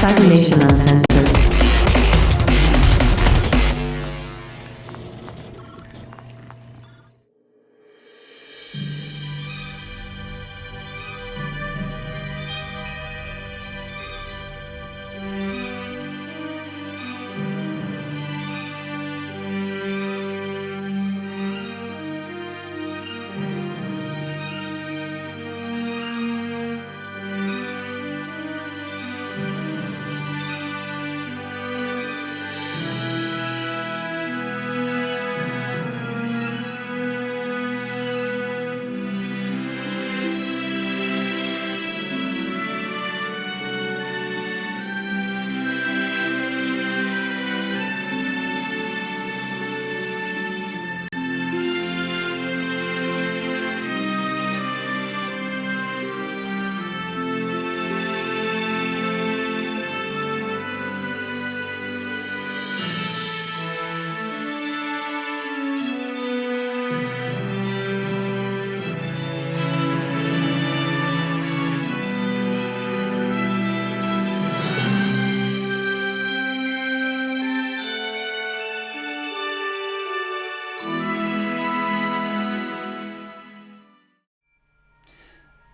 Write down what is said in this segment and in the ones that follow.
Cybernation Uncensored.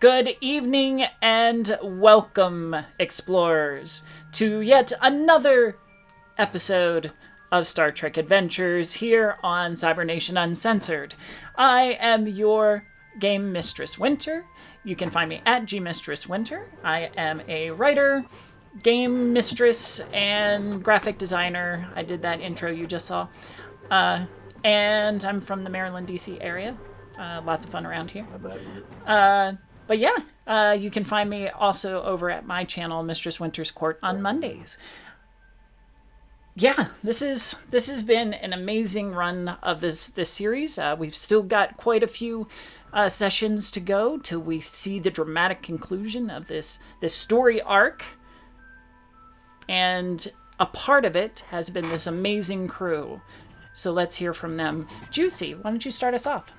Good evening and welcome, explorers, to yet another episode of Star Trek Adventures here on Cybernation Uncensored. I am your Game Mistress Winter. You can find me at gmistresswinter. I am a writer, game mistress, and graphic designer. I did that intro you just saw. And I'm from the Maryland, D.C. area. Lots of fun around here. But yeah, you can find me also over at my channel, Mistress Winter's Court, on Mondays. Yeah, this has been an amazing run of this series. We've still got quite a few sessions to go till we see the dramatic conclusion of this story arc. And a part of it has been this amazing crew. So let's hear from them. Juicy, why don't you start us off?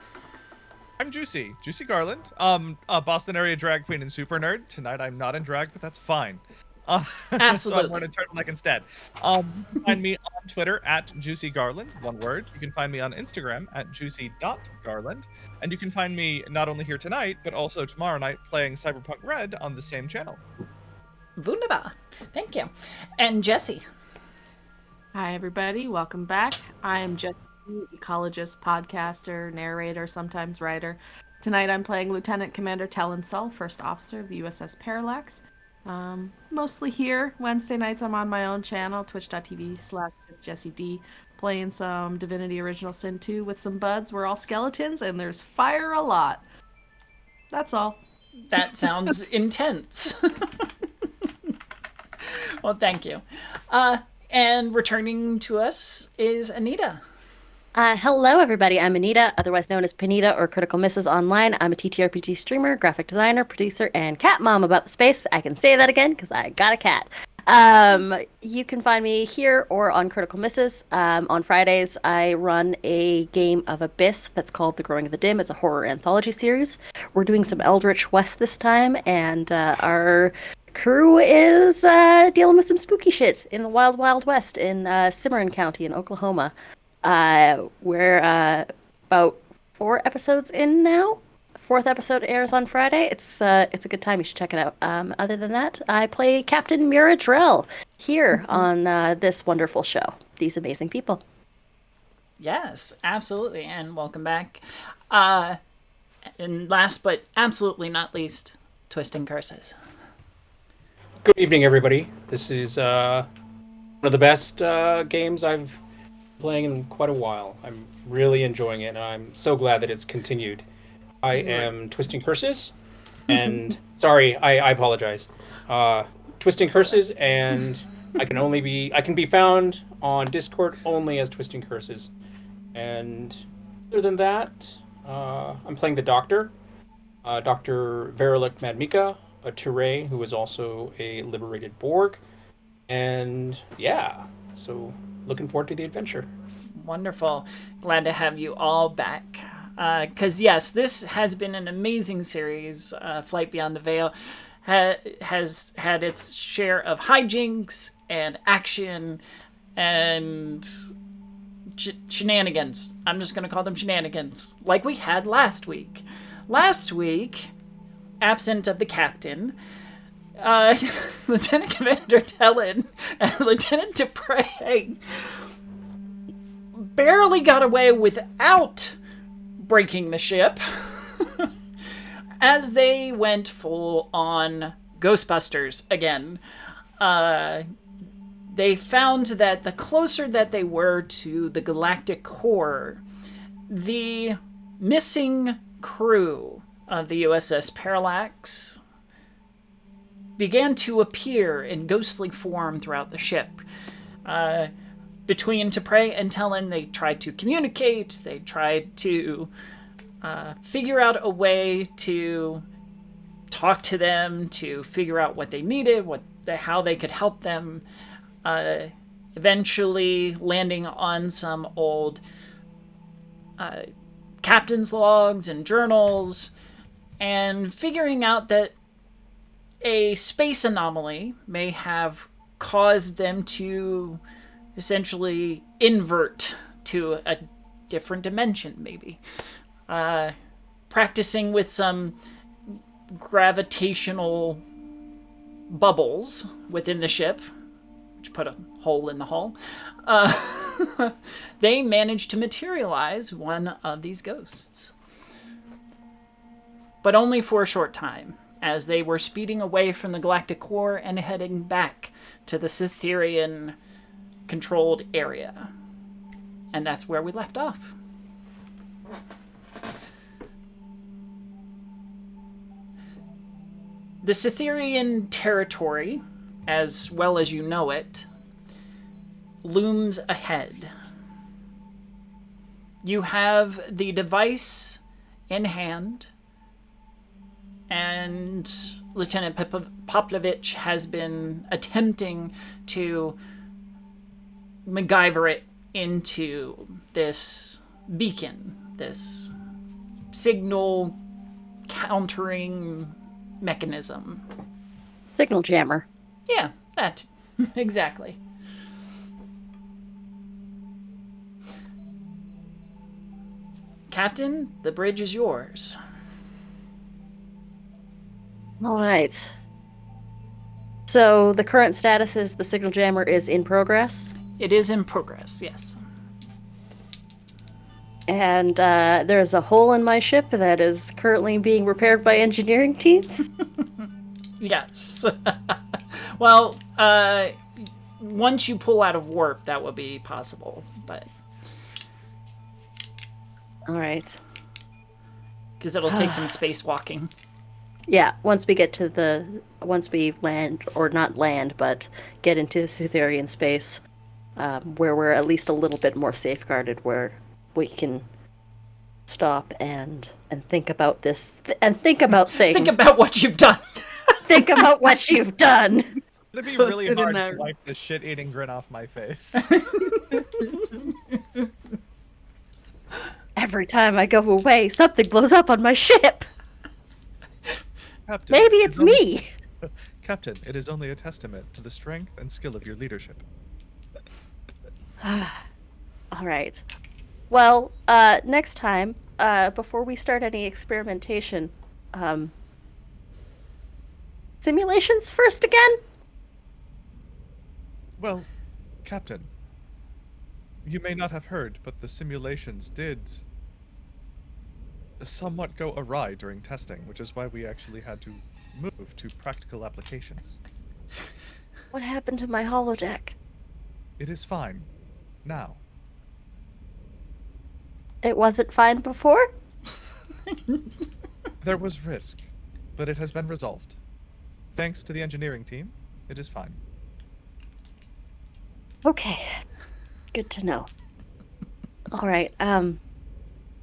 I'm Juicy Garland, a Boston area drag queen and super nerd. Tonight I'm not in drag, but that's fine. Absolutely. So I'm wearing a turtleneck instead. You can find me on Twitter at Juicy Garland, one word. You can find me on Instagram at juicy.garland. And you can find me not only here tonight, but also tomorrow night playing Cyberpunk Red on the same channel. Wunderbar. Thank you. And Jessie. Hi, everybody. Welcome back. I am Jessie, ecologist, podcaster, narrator, sometimes writer. Tonight I'm playing Lieutenant Commander Talon Sull, First Officer of the USS Parallax. Mostly here. Wednesday nights I'm on my own channel, twitch.tv/JessieD, playing some Divinity Original Sin 2 with some buds. We're all skeletons and there's fire a lot. That's all. That sounds intense. Well, thank you. And returning to us is Anita. Hello, everybody. I'm Anita, otherwise known as Panita or Critical Misses online. I'm a ttrpg streamer, graphic designer, producer, and cat mom about the space. I can say that again because I got a cat. You can find me here or on Critical Misses. On Fridays, I run a game of Abyss that's called The Growing of the Dim. It's a horror anthology series. We're doing some Eldritch West this time, and our crew is dealing with some spooky shit in the Wild Wild West in Cimarron County in Oklahoma. We're about 4 episodes in now. 4th episode airs on Friday. It's a good time. You should check it out. Other than that, I play Captain Mira Drell here on this wonderful show. These amazing people. Yes, absolutely. And welcome back. And last but absolutely not least, Twisting Curses. Good evening, everybody. This is one of the best games I've playing in quite a while. I'm really enjoying it, and I'm so glad that it's continued. I am Twisting Curses, and sorry, I apologize. Twisting Curses, and I can be found on Discord only as Twisting Curses. And other than that, I'm playing the Doctor, Dr. Verelik Madmika, a Touré who is also a liberated Borg, and yeah, so looking forward to the adventure. Wonderful. Glad to have you all back. Because yes, this has been an amazing series. Flight Beyond the Veil has had its share of hijinks and action and shenanigans. I'm just going to call them shenanigans, like we had last week. Last week, absent of the captain, Lieutenant Commander Tellin and Lieutenant Dupre barely got away without breaking the ship as they went full on Ghostbusters again. They found that the closer that they were to the galactic core, the missing crew of the USS Parallax began to appear in ghostly form throughout the ship. Between Dupre and Tellin, they tried to communicate, they tried to figure out a way to talk to them, to figure out what they needed, how they could help them, eventually landing on some old captain's logs and journals, and figuring out that a space anomaly may have caused them to essentially invert to a different dimension, maybe. Practicing with some gravitational bubbles within the ship, which put a hole in the hull, they managed to materialize one of these ghosts. But only for a short time, as they were speeding away from the galactic core and heading back to the Cytherian-controlled area. And that's where we left off. The Cytherian territory, as well as you know it, looms ahead. You have the device in hand, and Lieutenant Poplovich has been attempting to MacGyver it into this beacon, this signal countering mechanism. Signal jammer. Yeah, that. Exactly. Captain, the bridge is yours. All right. So the current status is the signal jammer is in progress. It is in progress, yes. And there's a hole in my ship that is currently being repaired by engineering teams. Yes. Well, once you pull out of warp, that will be possible, but... All right. Because it'll take some spacewalking. Yeah, once we land, or not land, but get into Cytherian space, where we're at least a little bit more safeguarded, where we can stop and think about this, and think about things. Think about what you've done. Think about what you've done. It'd be Go really sit in hard to that- wipe the shit-eating grin off my face. Every time I go away, something blows up on my ship. Captain, Maybe it's me. Captain, it is only a testament to the strength and skill of your leadership. All right. Well, next time, before we start any experimentation, simulations first again? Well, Captain, you may not have heard, but the simulations did somewhat go awry during testing, which is why we actually had to move to practical applications. What happened to my holodeck? It is fine. Now. It wasn't fine before? There was risk, but it has been resolved. Thanks to the engineering team, it is fine. Okay. Good to know. All right,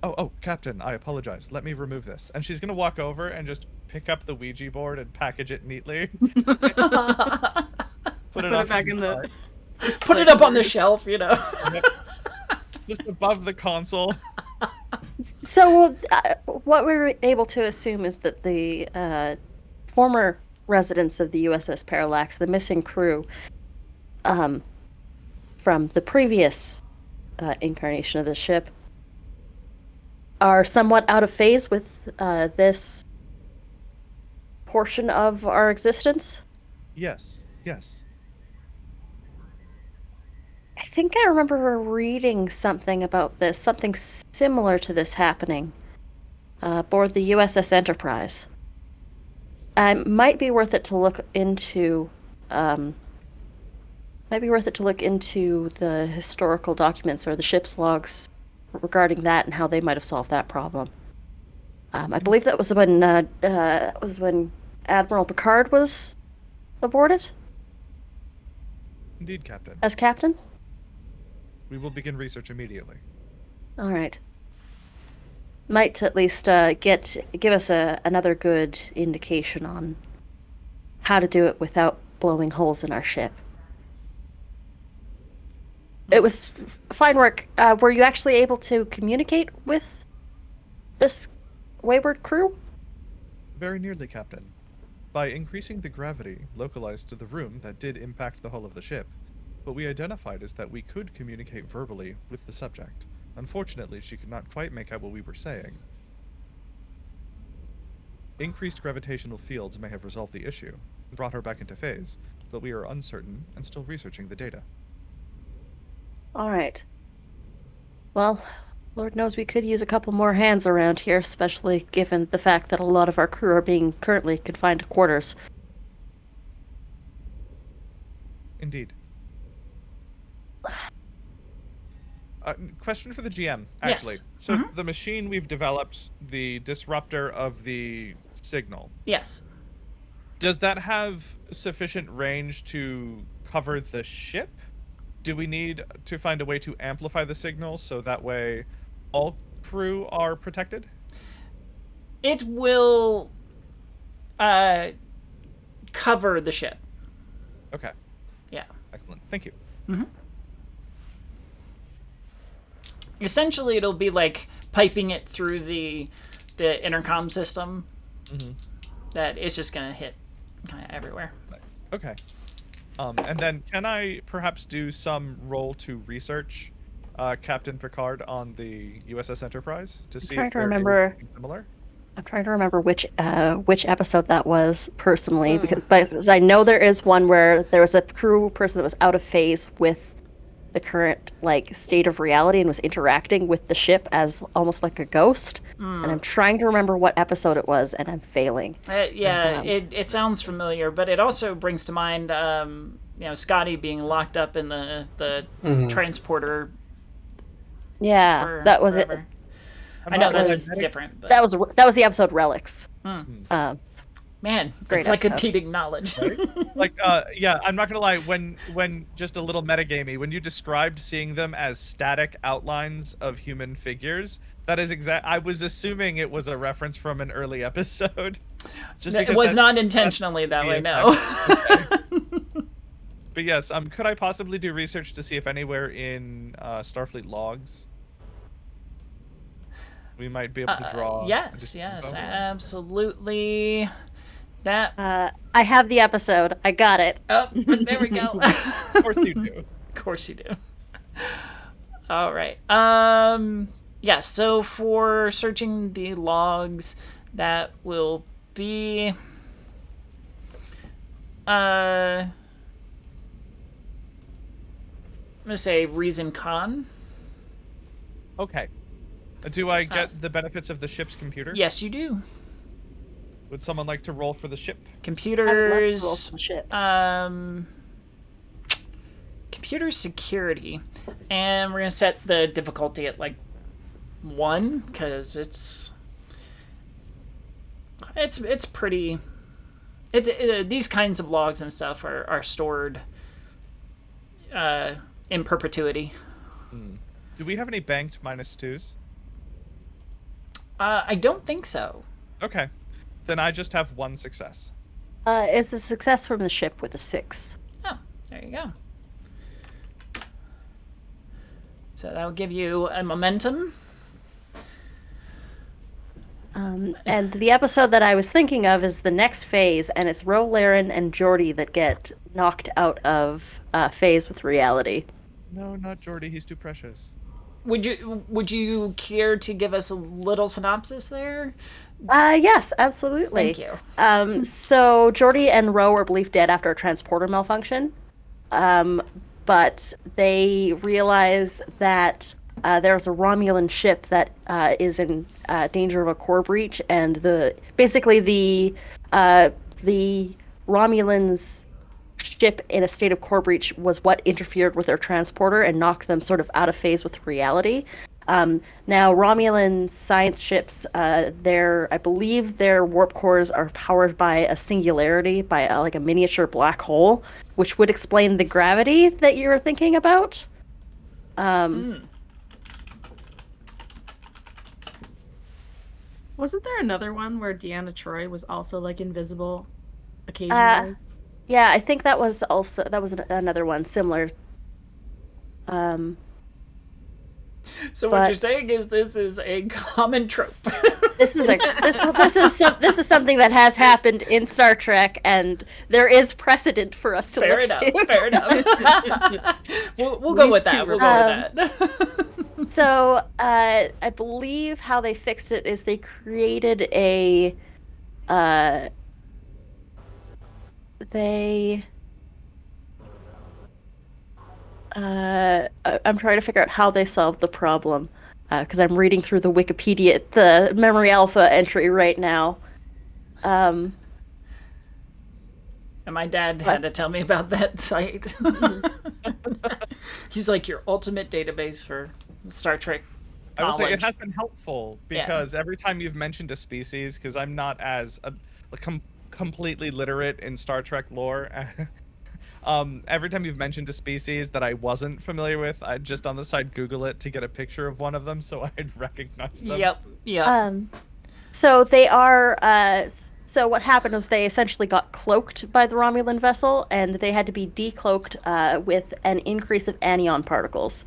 Oh, Captain, I apologize. Let me remove this. And she's gonna walk over and just pick up the Ouija board and package it neatly. Put it back in the... Put it up on the shelf, you know. Yep. Just above the console. so what we were able to assume is that the former residents of the USS Parallax, the missing crew, from the previous incarnation of the ship, are somewhat out of phase with this portion of our existence. Yes. I think I remember reading something about this, something similar to this happening aboard the USS Enterprise. Might be worth it to look into. Might be worth it to look into the historical documents or the ship's logs regarding that and how they might have solved that problem. I believe that was when Admiral Picard was aboard it Indeed, Captain. as captain. We will begin research immediately. All right. Might at least give us another good indication on how to do it without blowing holes in our ship. It was fine work. Were you actually able to communicate with this wayward crew? Very nearly, Captain. By increasing the gravity localized to the room that did impact the hull of the ship, what we identified is that we could communicate verbally with the subject. Unfortunately, she could not quite make out what we were saying. Increased gravitational fields may have resolved the issue and brought her back into phase, but we are uncertain and still researching the data. All right. Well, Lord knows we could use a couple more hands around here, especially given the fact that a lot of our crew are being currently confined to quarters. Indeed. Question for the GM, actually. Yes. So the machine we've developed, the disruptor of the signal, Yes. does that have sufficient range to cover the ship? Do we need to find a way to amplify the signal so that way all crew are protected? It will cover the ship. Okay. Yeah. Excellent. Thank you. Essentially, it'll be like piping it through the intercom system. That it's just gonna hit kind of everywhere. Nice. Okay. And then can I perhaps do some roll to research Captain Picard on the USS Enterprise to see trying if to there is remember- something similar? I'm trying to remember which episode that was personally, because I know there is one where there was a crew person that was out of phase with the current state of reality and was interacting with the ship as almost like a ghost. And I'm trying to remember what episode it was, and I'm failing. It sounds familiar, but it also brings to mind, Scotty being locked up in the transporter. Yeah, that was forever. it. I know That that's was- different. But, That was the episode Relics. man, great it's like episode. repeating knowledge. Yeah, I'm not gonna lie. When just a little metagamey, when you described seeing them as static outlines of human figures, that is exact. I was assuming it was a reference from an early episode. Just It because was that- not intentionally that way. No. Okay. But yes, could I possibly do research to see if anywhere in Starfleet logs we might be able to draw? Yes, absolutely. That. I have the episode. I got it. Oh, there we go. Of course you do. Of course you do. All right. Yes, so for searching the logs, that will be I'm gonna say Reason Con. Okay. Do I get the benefits of the ship's computer? Yes, you do. Would someone like to roll for the ship? I would love to roll Computers. some shit. Computer security, and we're gonna set the difficulty at 1 because it's pretty. These kinds of logs and stuff are stored in perpetuity. Do we have any banked -2s? I don't think so. Okay. Then I just have 1 success. It's a success from the ship with a 6. Oh, there you go. So that'll give you a momentum. And the episode that I was thinking of is the next phase, and it's Ro, Laren, and Geordie that get knocked out of phase with reality. No, not Jordy. He's too precious. Would you care to give us a little synopsis there? Yes, absolutely. Thank you. So Geordie and Ro are believed dead after a transporter malfunction. But they realize that there's a Romulan ship that is in danger of a core breach, and the Romulans' ship in a state of core breach was what interfered with their transporter and knocked them sort of out of phase with reality. Now, Romulan science ships, I believe their warp cores are powered by a singularity, by like a miniature black hole, which would explain the gravity that you're thinking about. Wasn't there another one where Deanna Troy was also like invisible occasionally? Yeah, I think that was another one similar. So what you're saying is this is a common trope. This is something that has happened in Star Trek, and there is precedent for us to Fair look enough. to. Fair enough. We'll go with that. We'll go with that. So, I believe how they fixed it is they created a, I'm trying to figure out how they solved the problem, because I'm reading through the the Memory Alpha entry right now. And my dad had to tell me about that site. He's like, your ultimate database for Star Trek I will knowledge. say it has been helpful because every time you've mentioned a species, because I'm not as completely literate in Star Trek lore, every time you've mentioned a species that I wasn't familiar with, I'd just on the side Google it to get a picture of one of them so I'd recognize them. Yep. So they are. So what happened was they essentially got cloaked by the Romulan vessel, and they had to be decloaked with an increase of anion particles.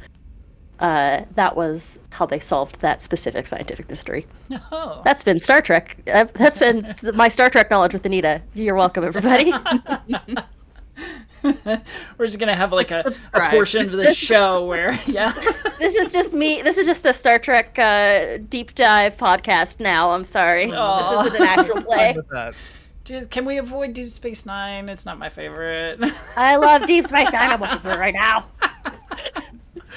That was how they solved that specific scientific mystery. Oh. That's been Star Trek. That's been my Star Trek knowledge with Anita. You're welcome, everybody. We're just gonna have like a portion of the show where This is just me. This is just a Star Trek deep dive podcast now. I'm sorry. Aw. This isn't an actual play. With that. Can we avoid Deep Space Nine? It's not my favorite. I love Deep Space Nine. I'm watching it right now.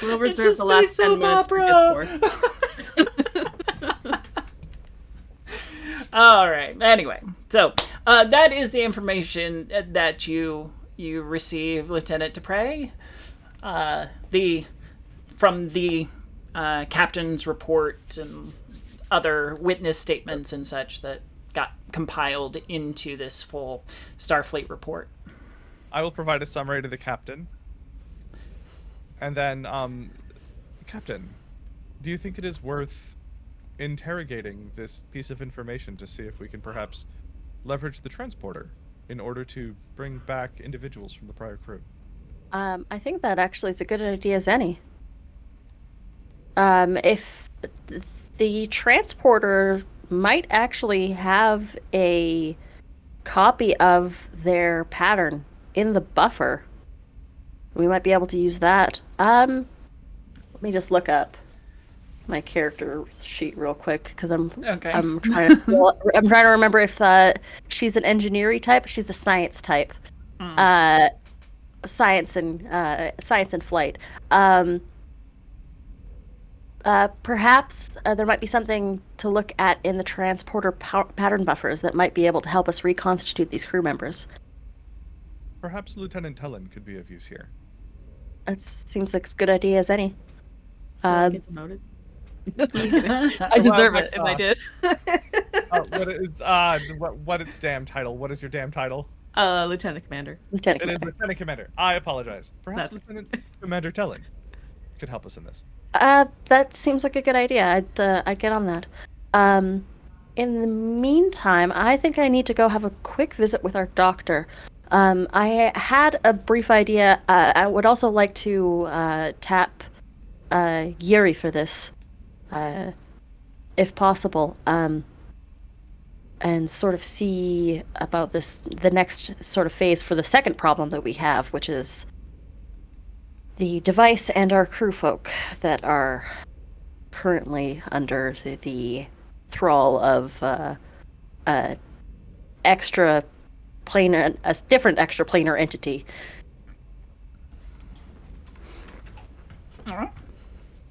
We'll reserve the last 10 minutes for Discord. All right. Anyway, so that is the information that you receive, Lieutenant Dupre. From the captain's report and other witness statements and such that got compiled into this full Starfleet report. I will provide a summary to the captain. And then, Captain, do you think it is worth interrogating this piece of information to see if we can perhaps leverage the transporter in order to bring back individuals from the prior crew? I think that actually is a good idea as any. If the transporter might actually have a copy of their pattern in the buffer, we might be able to use that. Let me just look up my character sheet real quick because I'm trying to remember if she's an engineering type. She's a science type. Science and flight. Perhaps there might be something to look at in the transporter pattern buffers that might be able to help us reconstitute these crew members. Perhaps Lieutenant Tellen could be of use here. It seems like as good idea as any. Get demoted. I deserve it if I did. What is damn title? What is your damn title? Lieutenant Commander. Lieutenant It is Commander. Lieutenant Commander. I apologize. Perhaps That's Lieutenant Commander Tellen could help us in this. That seems like a good idea. I'd get on that. In the meantime, I think I need to go have a quick visit with our doctor. I had a brief idea. I would also like to tap Yuri for this, if possible. and sort of see about the next sort of phase for the second problem that we have, which is the device and our crew folk that are currently under the thrall of a extra planar, a different extraplanar entity. All right.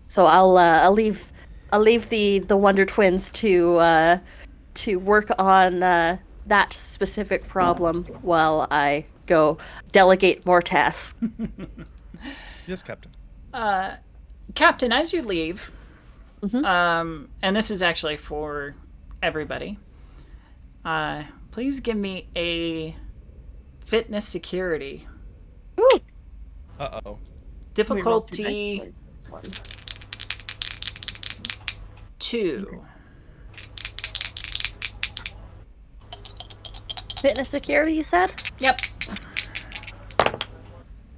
So I'll leave the Wonder Twins to work on that specific problem while I go delegate more tasks. Yes, Captain. Captain, as you leave, Mm-hmm. and this is actually for everybody, please give me a fitness security. Ooh. Uh-oh. Difficulty 2. Fitness security, you said? Yep.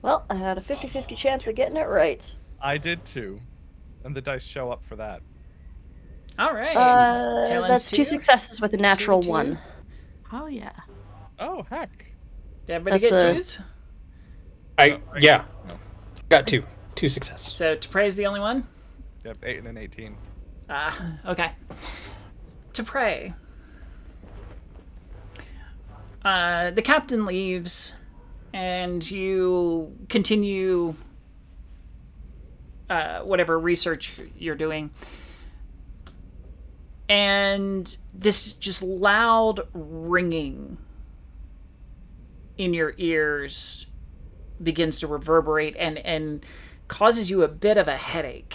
Well, I had a 50-50 chance of getting it right. I did too. And the dice show up for that. All right. Tail That's ends 2 2. successes with a natural 2. 1. Oh yeah. Oh, heck. Did everybody That's get the- 2s? Yeah. No. Got 2 successes. So T'Pray's the only one? Yep, 8 and an 18. Okay. T'Pray. The captain leaves, and you continue whatever research you're doing. And this just loud ringing in your ears begins to reverberate and causes you a bit of a headache.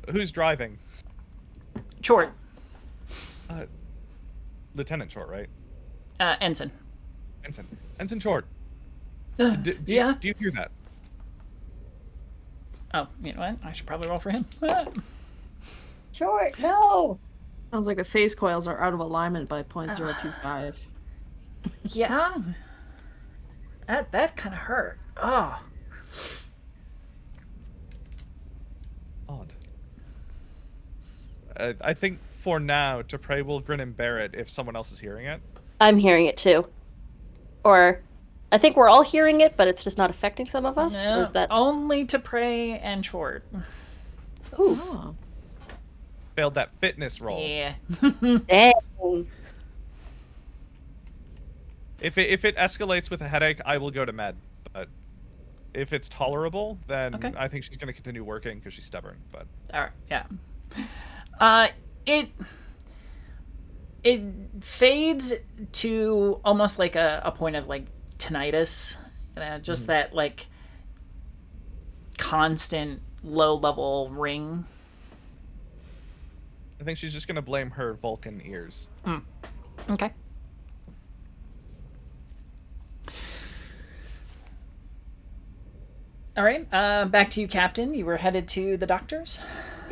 Who's driving? Short. Lieutenant Short, right? Ensign. Ensign Short. Do Yeah? you hear that? Oh, you know what? I should probably roll for him. Short, no! Sounds like the phase coils are out of alignment by 0.025. Yeah. That kind of hurt. Oh. Odd. I think for now, T'Pray will grin and bear it if someone else is hearing it. I'm hearing it too. Or, I think we're all hearing it, but it's just not affecting some of us? No, Or is that... only T'Pray and Short. Ooh, Oh. Failed that fitness roll. Yeah. dang. If it escalates with a headache, I will go to med. But if it's tolerable, then Okay. I think she's going to continue working because she's stubborn. But All right. Yeah. It fades to almost like a point of like tinnitus, just that like constant low level ring. I think she's just going to blame her Vulcan ears. Okay. All right. Back to you, Captain. You were headed to the doctor's.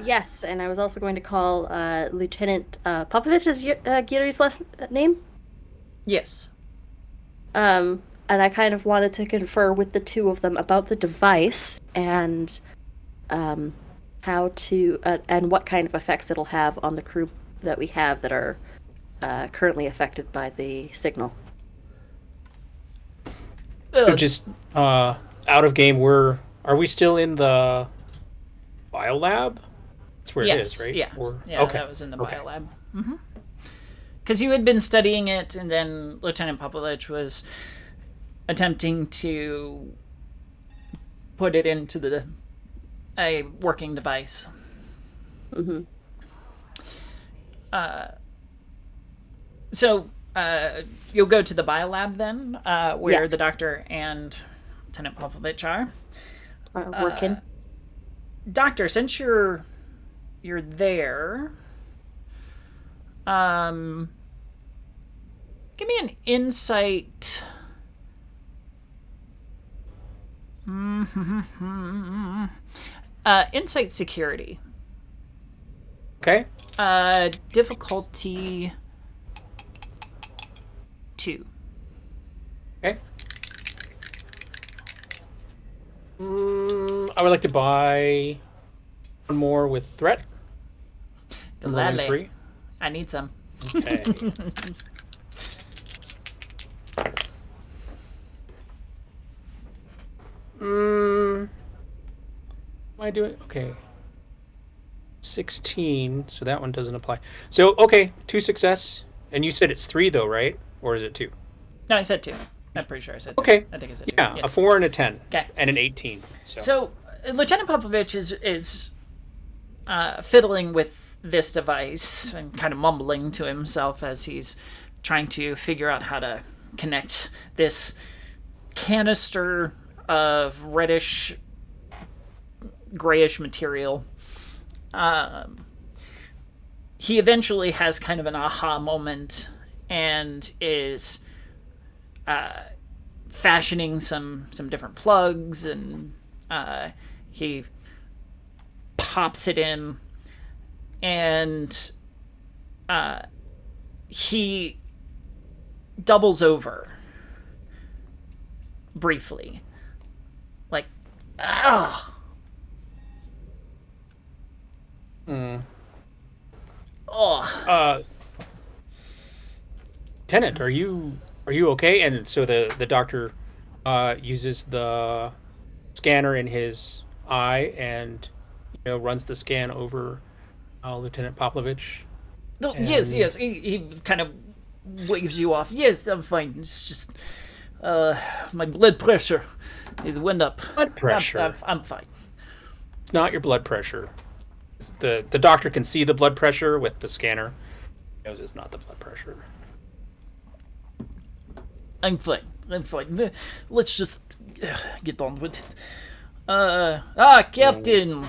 Yes, and I was also going to call Lieutenant Popovich is Giri's last name. Yes. And I kind of wanted to confer with the two of them about the device and how to and what kind of effects it'll have on the crew that we have that are currently affected by the signal. So just out of game, are we still in the biolab? That's where it is, right? Yeah. Or, Yeah, okay. that was in the Okay. biolab. Because you had been studying it, and then Lieutenant Popovich was attempting to put it into a working device. Mm-hmm. So you'll go to the biolab then, where Yes. the doctor and Lieutenant Popovich are. Working. Doctor, since you're there, give me an insight. Insight security. Okay. Difficulty 2. Okay. I would like to buy one more with threat. I'm rolling Gladly. 3. I need some. Okay. Am I doing okay? 16. So that one doesn't apply. So okay, 2 success, and you said it's 3 though, right? Or is it 2? No, I said 2. I'm pretty sure I said 2. Okay. I think I said 2. Yeah, Yes. a 4 and a 10. Okay. And an 18. So Lieutenant Popovich is fiddling with this device and kind of mumbling to himself as he's trying to figure out how to connect this canister of reddish, grayish material. He eventually has kind of an aha moment and is fashioning some different plugs, and he pops it in, and he doubles over briefly, like, oh. Oh. Tenant, are you okay? And so the doctor uses the scanner in his eye and runs the scan over Lieutenant Popovich. No, yes. He kind of waves you off. Yes, I'm fine. It's just my blood pressure is went up. Blood pressure. I'm fine. It's not your blood pressure. The doctor can see the blood pressure with the scanner. He knows it's not the blood pressure. I'm fine. Let's just get on with it. Captain.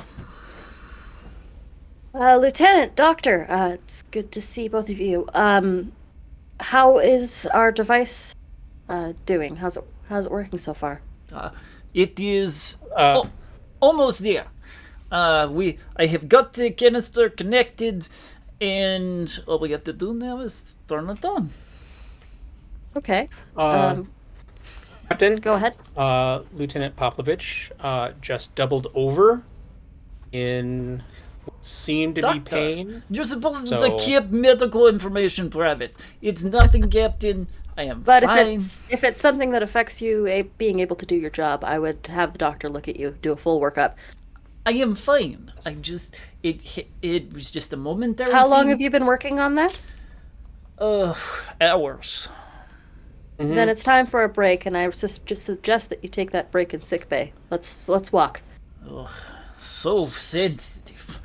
Lieutenant, Doctor, it's good to see both of you. How is our device doing? How's it working so far? It is almost there. I have got the canister connected, and all we have to do now is turn it on. Okay. Captain, Go ahead. Lieutenant Popovich just doubled over in what seemed to be Doctor, pain. You're supposed So- to keep medical information private. It's nothing, Captain. I am But fine. if it's something that affects you being able to do your job, I would have the doctor look at you, do a full workup. I am fine. I just it was just a momentary. How long thing. have you been working on that? Hours. Then it's time for a break, and I just suggest that you take that break in sick bay. Let's walk. So sensitive.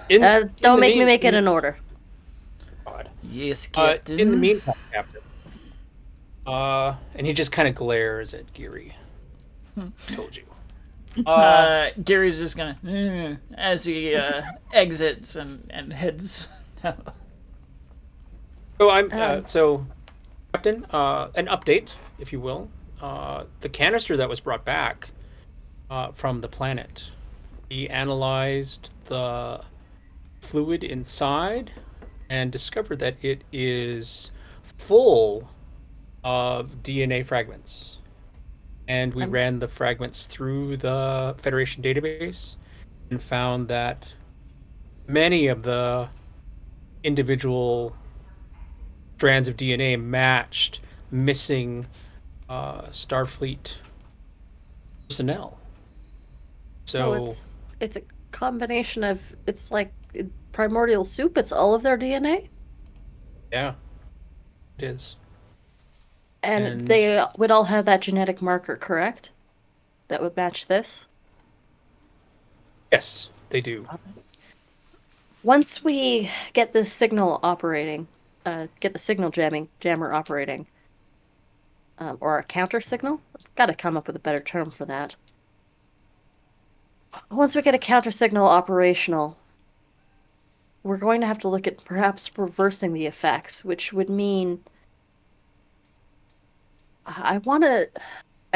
Don't make me make it an order. God. Yes, Captain. In the meantime, Captain. And he just kind of glares at Geary. Told you. Gary's just gonna as he exits and heads. So Captain, an update, if you will. The canister that was brought back from the planet, he analyzed the fluid inside and discovered that it is full of DNA fragments. And we ran the fragments through the Federation database and found that many of the individual strands of DNA matched missing Starfleet personnel. So it's a combination of, it's like primordial soup. It's all of their DNA, Yeah, it is. and they would all have that genetic marker, correct? That would match this. Yes, they do. Once we get this signal operating, get the signal jammer operating, or a counter signal. I've got to come up with a better term for that. Once we get a counter signal operational, we're going to have to look at perhaps reversing the effects, which would mean I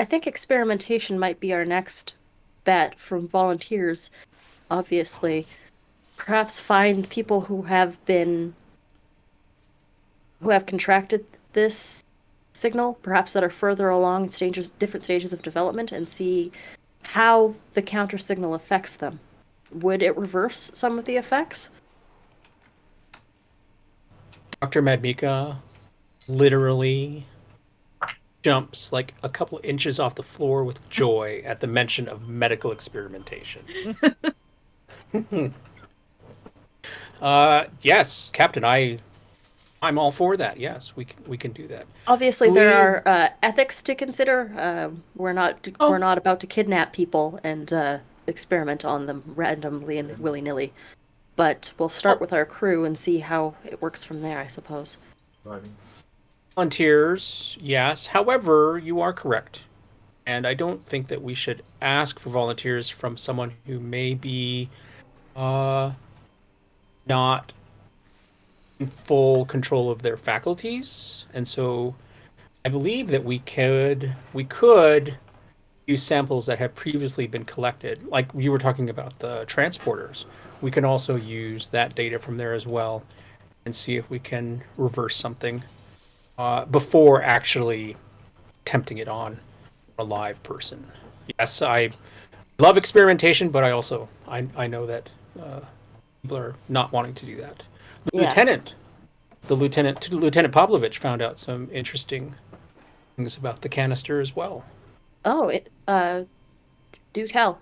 think experimentation might be our next bet from volunteers, obviously. Perhaps find people who have contracted this signal, perhaps that are further along in different stages of development, and see how the counter signal affects them. Would it reverse some of the effects? Dr. Madmika literally jumps like a couple inches off the floor with joy at the mention of medical experimentation. Yes, Captain, I'm all for that. Yes, we can do that. Obviously, there are ethics to consider. We're not about to kidnap people and experiment on them randomly and willy-nilly. But we'll start with our crew and see how it works from there, I suppose. Volunteers, yes. However, you are correct. And I don't think that we should ask for volunteers from someone who may be not in full control of their faculties. And so I believe that we could use samples that have previously been collected. Like you were talking about the transporters. We can also use that data from there as well and see if we can reverse something before actually attempting it on a live person. Yes, I love experimentation, but I also I know that people are not wanting to do that. Lieutenant Lieutenant Pavlovich found out some interesting things about the canister as well. Oh, do tell.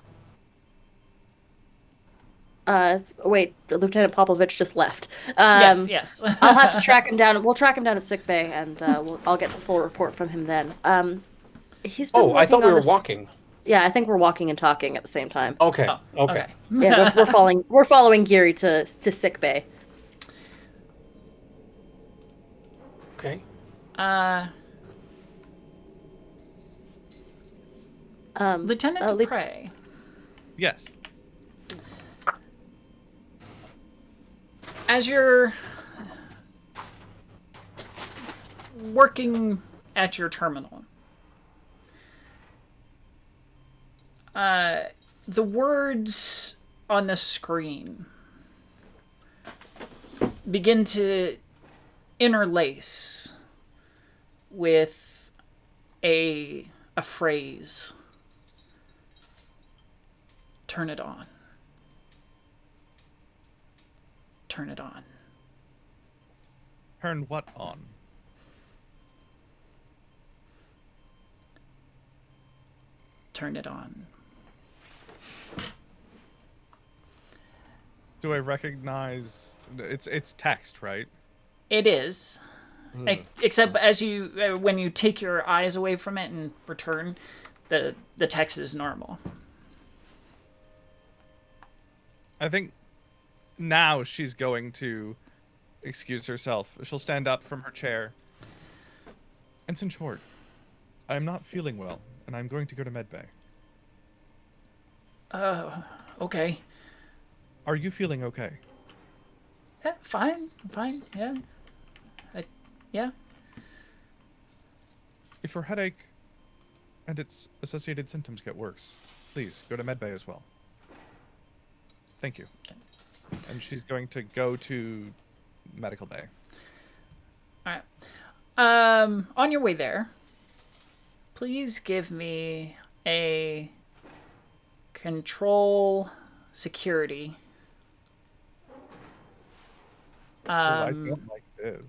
Wait, Lieutenant Popovich just left. Yes. I'll have to track him down. We'll track him down at sickbay, and I'll get the full report from him then. He's been I thought we were this... walking. Yeah, I think we're walking and talking at the same time. Okay. Okay. Yeah, we're following Geary to sickbay. Okay. Lieutenant Dupre. Yes. As you're working at your terminal, the words on the screen begin to interlace with a phrase. Turn it on. Turn it on. Turn what on? Turn it on. Do I recognize it's text, right? It is. Except as you when you take your eyes away from it and return, the text is normal. I think now she's going to excuse herself. She'll stand up from her chair. Ensign Short, I'm not feeling well, and I'm going to go to medbay. Okay. Are you feeling okay? Yeah, fine, yeah. Yeah. If her headache and its associated symptoms get worse, please go to medbay as well. Thank you. And she's going to go to medical bay. All right. On your way there, please give me a control security. I don't like this.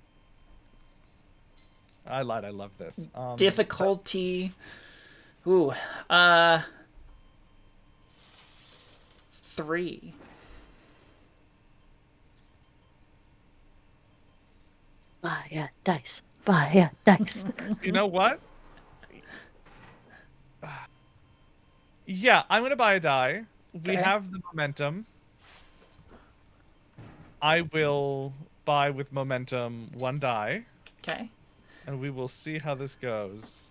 I lied. I love this. Difficulty. Ooh. 3. Buy dice. Buy dice. You know what? Yeah, I'm going to buy a die. Okay. We have the momentum. I will buy with momentum 1 die. Okay. And we will see how this goes.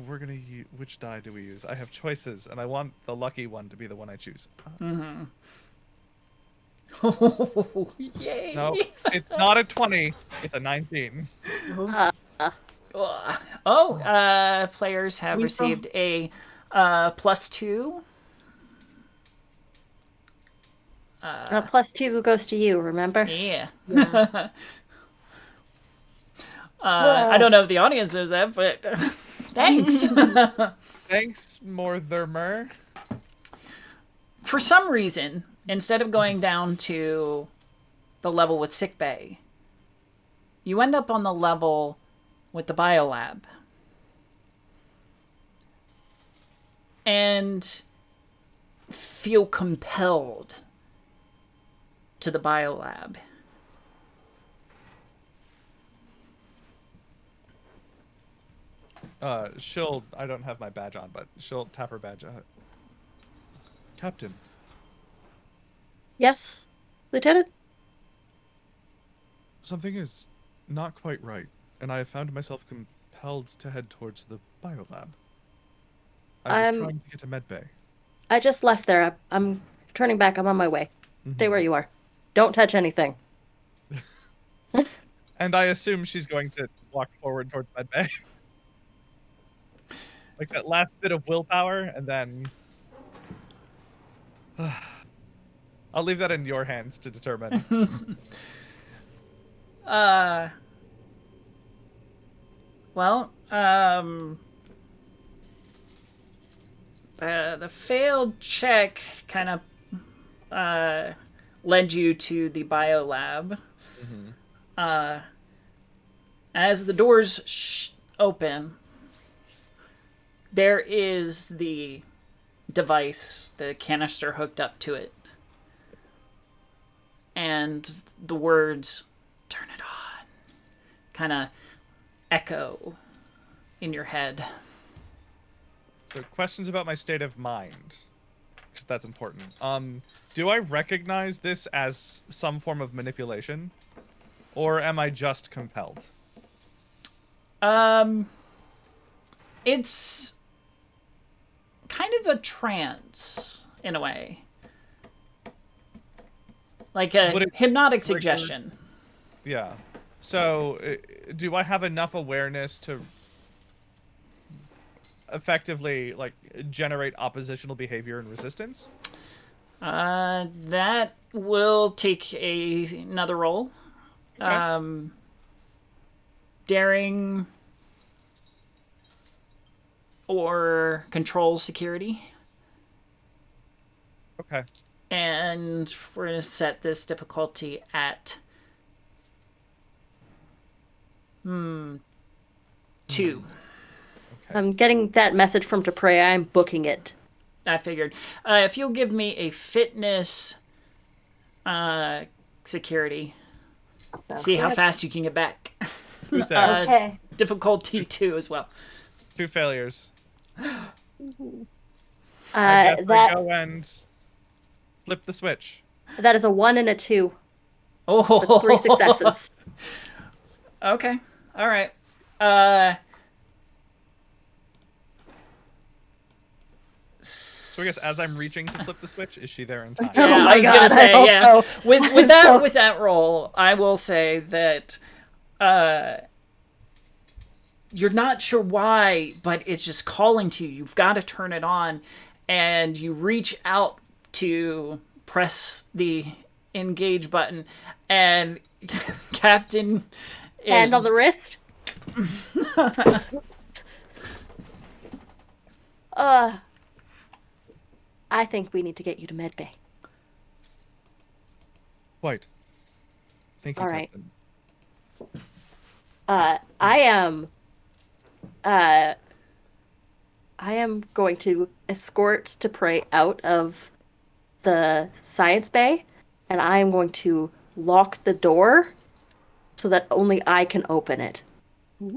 We're going to use... Which die do we use? I have choices, and I want the lucky one to be the one I choose. Mm-hmm. Oh, yay! No, it's not a 20. It's a 19. Players have received a +2. +2 goes to you, remember? Yeah. I don't know if the audience knows that, but thanks. Thanks, Morthermer. For some reason, instead of going down to the level with sickbay, you end up on the level with the biolab. And feel compelled to the biolab. I don't have my badge on, but she'll tap her badge. Captain, Yes, Lieutenant? something is not quite right, and I have found myself compelled to head towards the biolab. I was trying to get to medbay. I just left there. I'm turning back. I'm on my way. Stay where you are. Don't touch anything. And I assume she's going to walk forward towards medbay. Like that last bit of willpower, and then... I'll leave that in your hands to determine. Well, the failed check kind of led you to the biolab. As the doors open, there is the device, the canister hooked up to it. And the words, "Turn it on," kind of echo in your head. So questions about my state of mind, because that's important. Do I recognize this as some form of manipulation, or am I just compelled? It's kind of a trance in a way. Like a hypnotic suggestion. Yeah. So, do I have enough awareness to effectively, like, generate oppositional behavior and resistance? That will take another roll. Okay. Daring or control security. Okay. And we're going to set this difficulty at 2. Okay. I'm getting that message from Dupre. I'm booking it. I figured. If you'll give me a fitness security, Sounds see how good. fast you can get back. Who's that? Okay. Difficulty 2 as well. 2 failures. I That go and flip the switch. that is a 1 and a 2. Oh, That's 3 successes. Okay. All right. So I guess as I'm reaching to flip the switch, is she there in time? Yeah, my I was God, gonna say, I hope yeah. so. With that with that roll, I will say that you're not sure why, but it's just calling to you. You've got to turn it on, and you reach out to press the engage button, and Captain is Hand on the wrist. I think we need to get you to medbay. Quite. Thank you, All right. Captain. I am going to escort Dupre out of the science bay, and I am going to lock the door so that only I can open it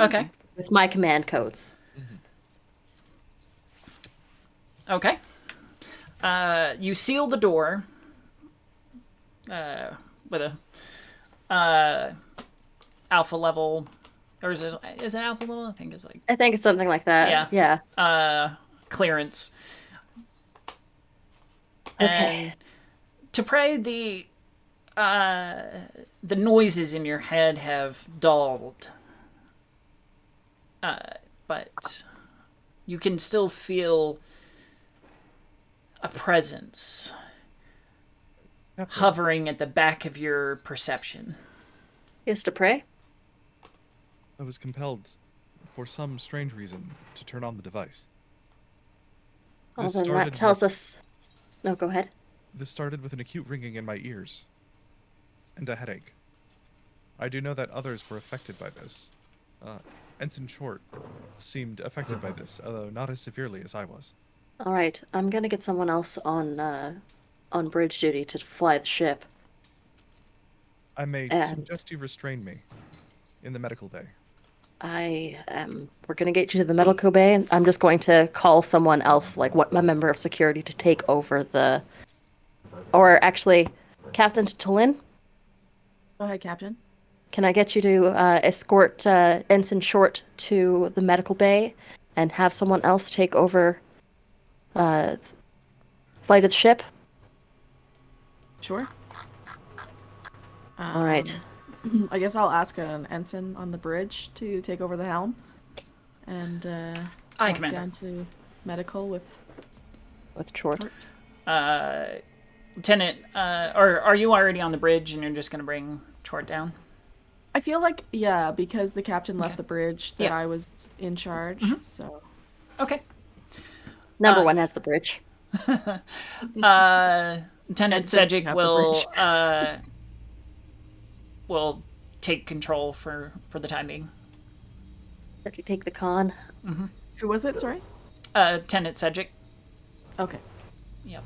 okay. with my command codes. Okay. You seal the door with a alpha level, or is it alpha level? I think it's like I think it's something like that. Yeah. Yeah. Clearance. Okay. And to pray, the noises in your head have dulled, but you can still feel a presence Captain, hovering at the back of your perception. Yes, Dupre? I was compelled, for some strange reason, to turn on the device. Oh, This then that started tells with- us... No, go ahead. This started with an acute ringing in my ears. And a headache. I do know that others were affected by this. Ensign Short seemed affected by this, although not as severely as I was. All right, I'm gonna get someone else on bridge duty to fly the ship. I may And- suggest you restrain me in the medical bay. We're gonna get you to the medical bay, and I'm just going to call someone else, like a member of security, to take over or actually, Captain Talin, Go ahead, Captain. can I get you to escort Ensign Short to the medical bay and have someone else take over flight of the ship? Sure. All right. I guess I'll ask an ensign on the bridge to take over the helm, and Aye, walk Commander. down to medical with With Short. Short. Lieutenant, or are you already on the bridge and you're just going to bring Chort down? I feel like because the captain left Okay. the bridge that Yeah. I was in charge. Mhm. So Okay. Number one has the bridge. Lieutenant Ensign Sedgwick have the will take control for the time being. Did you take the con? who was it? Sorry. Lieutenant Sedgwick. Okay. Yep.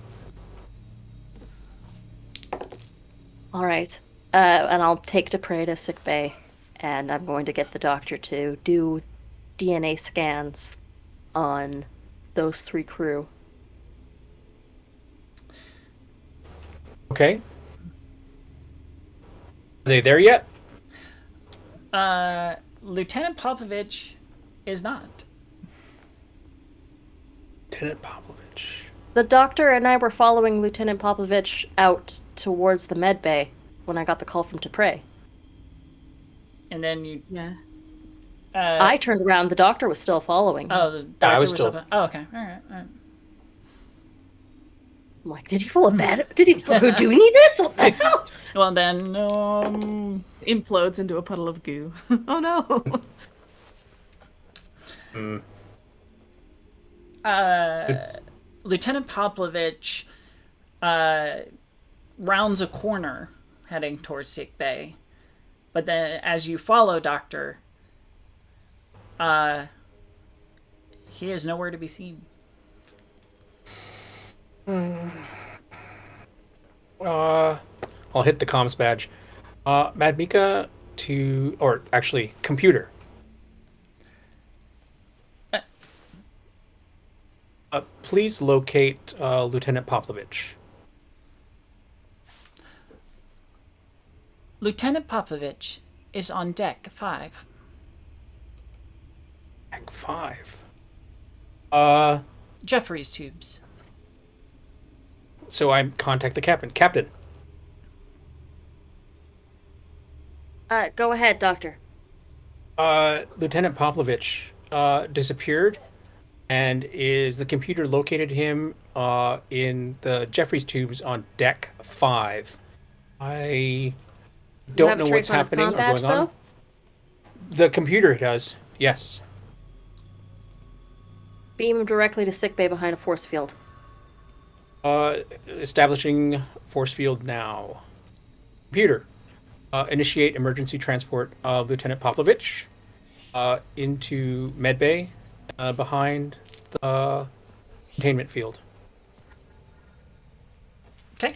All right. And I'll take Dupre to sick bay, and I'm going to get the doctor to do DNA scans on those 3 crew. Okay. Are they there yet? Lieutenant Popovich is not. Lieutenant Pavlovich. The doctor and I were following Lieutenant Popovich out towards the med bay when I got the call from Dupre. And then you. Yeah. I turned around. The doctor was still following. Oh, the doctor was was still- up. Oh, okay. All right. I'm like, did he pull a bad? Did he pull Houdini this? What the hell? Well, then, Implodes into a puddle of goo. Oh no. Lieutenant Popovich rounds a corner heading towards sick bay. But then as you follow Doctor, he is nowhere to be seen. I'll hit the comms badge. Madmika or actually, computer. Please locate Lieutenant Popovich. Lieutenant Popovich is on deck 5. Deck 5. Jeffrey's tubes. So I contact the captain. Captain, Go ahead, doctor. Lieutenant Popovich disappeared, and is the computer located him in the Jeffries tubes on deck 5. I You don't have a know trace what's on his happening comm or badge, going on. though? The computer does, yes. Beam him directly to sickbay behind a force field. Establishing force field now. Computer, initiate emergency transport of Lieutenant Popovich into medbay behind the containment field. Okay.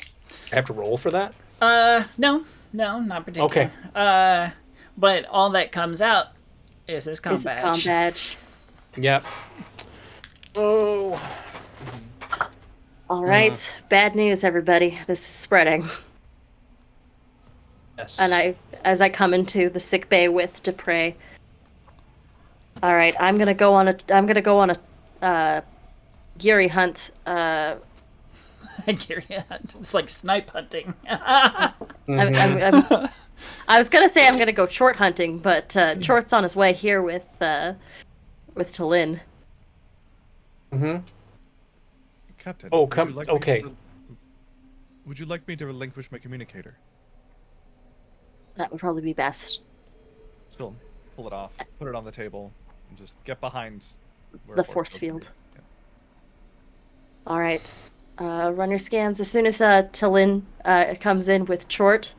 I have to roll for that? No, not particularly. Okay. But all that comes out is his comm This is badge. comm badge. Yep. Oh. All right. Bad news, everybody. This is spreading. Yes. And as I come into the sick bay with Dupre. All right, I'm gonna go on a Geary hunt. It's like snipe hunting. I was gonna say I'm gonna go short hunting, but Short's on his way here with Talin. Mm-hmm. Captain. Oh, would come- you like okay. Would you like me to relinquish my communicator? That would probably be best. Still, pull it off, put it on the table, and just get behind where The force force field field. would be. All right. Run your scans as soon as Talin comes in with Short.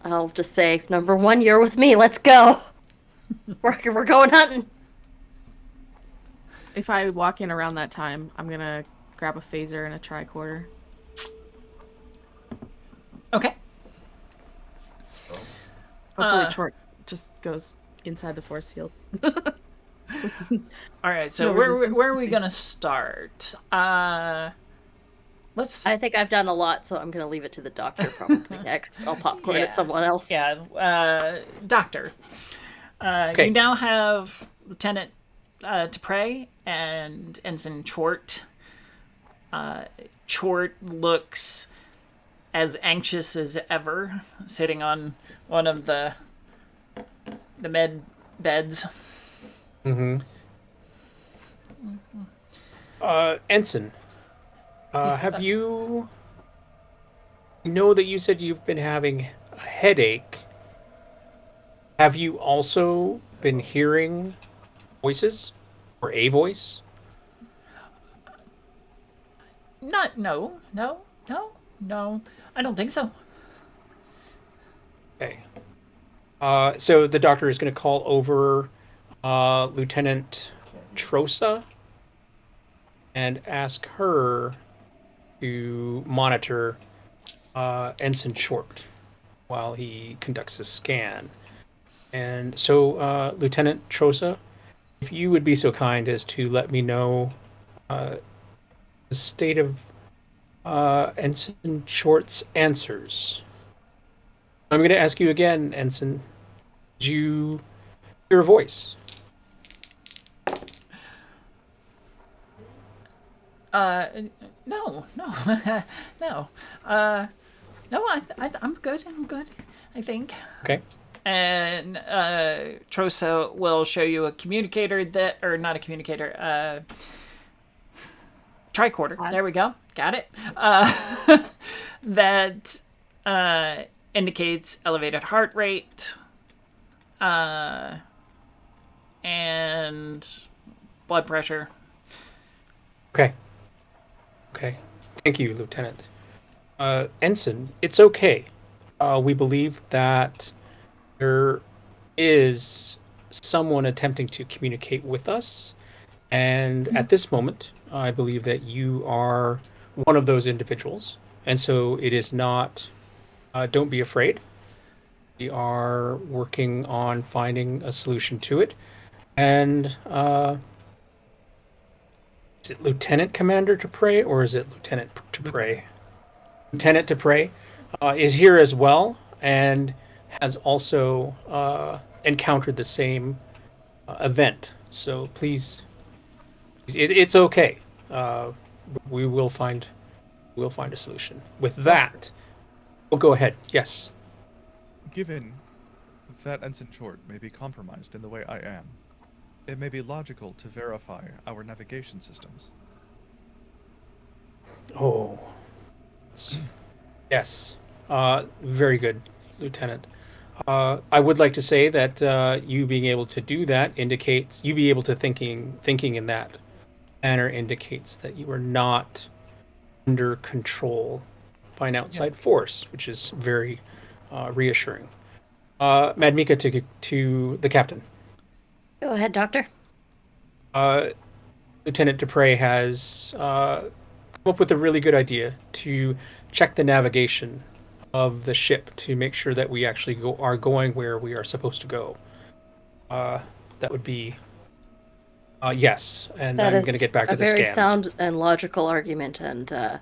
I'll just say, number one, you're with me. Let's go. We're going hunting. If I walk in around that time, I'm gonna grab a phaser and a tricorder. Okay. Hopefully, Chort just goes inside the force field. All right. So No where resistance. are we gonna start? Let's. I think I've done a lot, so I'm going to leave it to the doctor probably next. I'll popcorn at someone else. Yeah. Doctor. Okay. You now have Lieutenant Dupre and Ensign Chort. Chort looks as anxious as ever, sitting on one of the med beds. Mm-hmm. Ensign, have you know that you said you've been having a headache? Have you also been hearing voices or a voice? No. I don't think so. Okay. So the doctor is going to call over Lieutenant Trosa and ask her to monitor Ensign Short while he conducts a scan. And so, Lieutenant Trosa, if you would be so kind as to let me know the state of Ensign Short's answers. I'm going to ask you again, Ensign. Did you hear a voice? No. No. No, I'm good. I think. Okay. And Trosa will show you a communicator or not a communicator, tricorder. There we go. Got it. That indicates elevated heart rate, and blood pressure. Okay. Thank you, Lieutenant. Ensign, it's okay. We believe that there is someone attempting to communicate with us, and at this moment, I believe that you are one of those individuals, and so it is not. Don't be afraid. We are working on finding a solution to it, and is it Lieutenant Commander Dupre or is it Lieutenant Dupre? Lieutenant Dupre is here as well and has also encountered the same event. So please, it's okay. We will find a solution. With that, we'll go ahead. Yes. Given that Ensign Short may be compromised in the way I am, it may be logical to verify our navigation systems. Oh. Yes. Very good, Lieutenant. I would like to say that you being able to do that indicates you be able to thinking in that manner indicates that you are not under control by an outside force, which is very reassuring. Madmika to the captain. Go ahead, Doctor. Lieutenant Dupre has come up with a really good idea to check the navigation of the ship to make sure that we actually are going where we are supposed to go. That would be yes, and I'm going to get back to the scans. A very sound and logical argument. And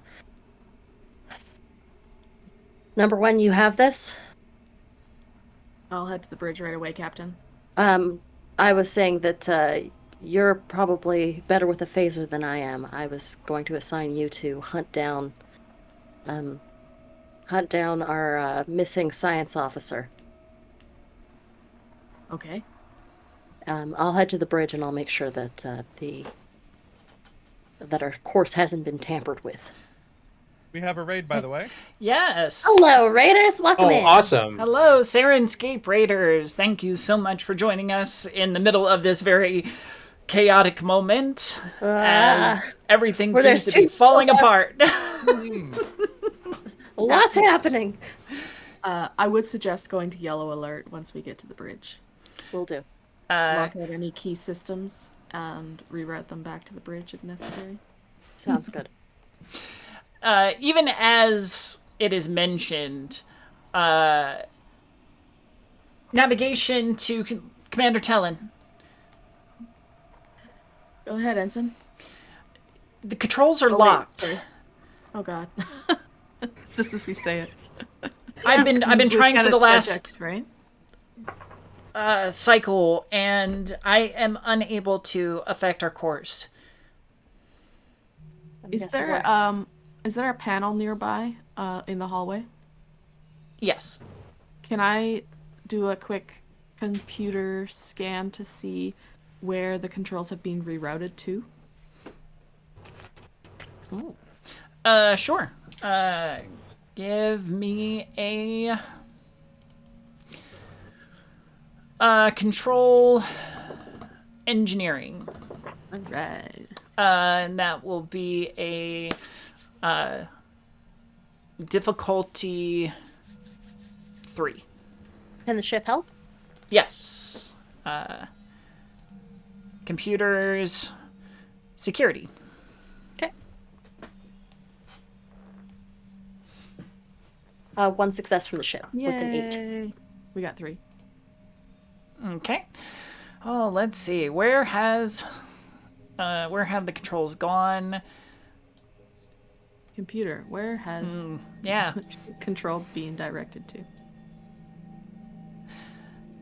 number one, you have this. I'll head to the bridge right away, Captain. I was saying that you're probably better with a phaser than I am. I was going to assign you to hunt down our missing science officer. Okay. I'll head to the bridge and I'll make sure that that our course hasn't been tampered with. We have a raid, by the way. Yes. Hello, Raiders. Welcome in. Oh, awesome. Hello, Serenscape Raiders. Thank you so much for joining us in the middle of this very chaotic moment as everything seems to be falling apart. Lots happening. I would suggest going to yellow alert once we get to the bridge. Will do. Lock out any key systems and reroute them back to the bridge if necessary. Sounds good. Even as it is mentioned, navigation to Commander Tellin. Go ahead, Ensign. The controls are Oh, wait, locked. sorry. Oh God. It's just as we say it. I've been trying for the Lieutenant last subject, right? cycle, and I am unable to affect our course. Is there a panel nearby in the hallway? Yes. Can I do a quick computer scan to see where the controls have been rerouted to? Ooh. Sure. Give me a control engineering. All right. And that will be a difficulty 3. Can the ship help? Yes. Computers, security. Okay. 1 success from the ship with an 8. Yay. We got 3. Okay. Oh, let's see. Where have the controls gone? Computer, where has Yeah. control being directed to?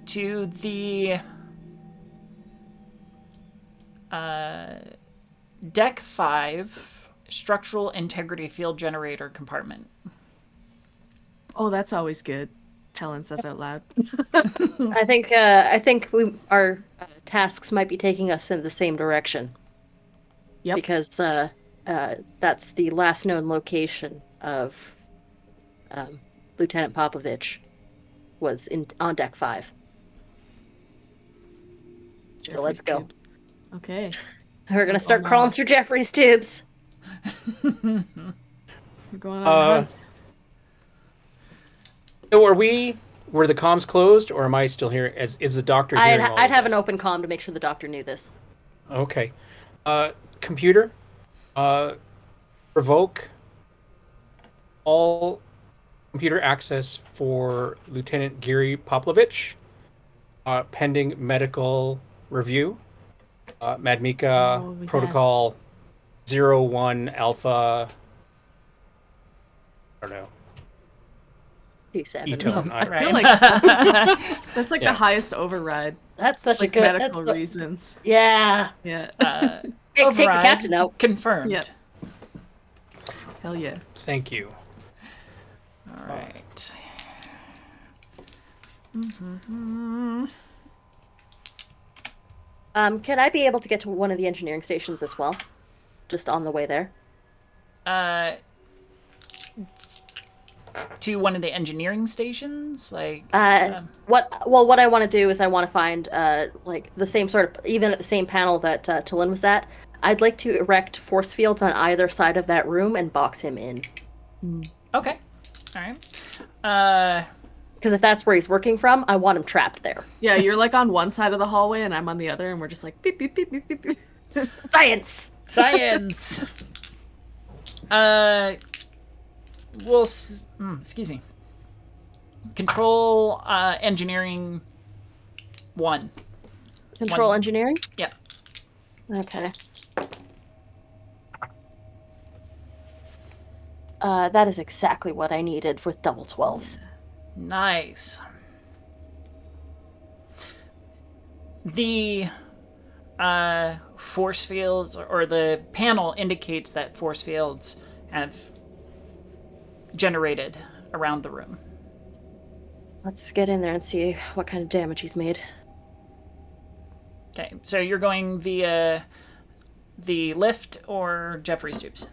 To the Deck 5 structural integrity field generator compartment. Oh, that's always good. Talon says out loud. I think our tasks might be taking us in the same direction. Yep. Because that's the last known location of Lieutenant Popovich was on deck 5. So let's go. Tubes. Okay. We're gonna start crawling through Jeffrey's tubes. We're going on a hunt. So were the comms closed, or am I still here? Is the doctor hearing all I'd of have this? an open comm to make sure the doctor knew this. Okay. Computer, revoke all computer access for Lieutenant Gary Poplovich, pending medical review. Madmika Oh, yes. Protocol 01 Alpha. I don't know. P7. E-tone. I I feel don't know. like that's like Yeah. the highest override. That's such Like a good medical that's, reasons. Yeah. Yeah. Take the Override captain out. confirmed. Yep. Hell yeah. Thank you. All right. Could I be able to get to one of the engineering stations as well? Just on the way there. To one of the engineering stations, like What I want to do is I want to find like the same sort of, even at the same panel that Talin was at. I'd like to erect force fields on either side of that room and box him in. okay, all right. Because if that's where he's working from, I want him trapped there. Yeah, you're like on one side of the hallway and I'm on the other, and we're just like beep beep beep beep beep beep. Science. Science. Excuse me. Control engineering 1. Control One. engineering. Yeah. Okay. That is exactly what I needed with double 12s. Nice. The force fields, or the panel indicates that force fields have generated around the room. Let's get in there and see what kind of damage he's made. Okay, so you're going via the lift or Jeffrey's tubes?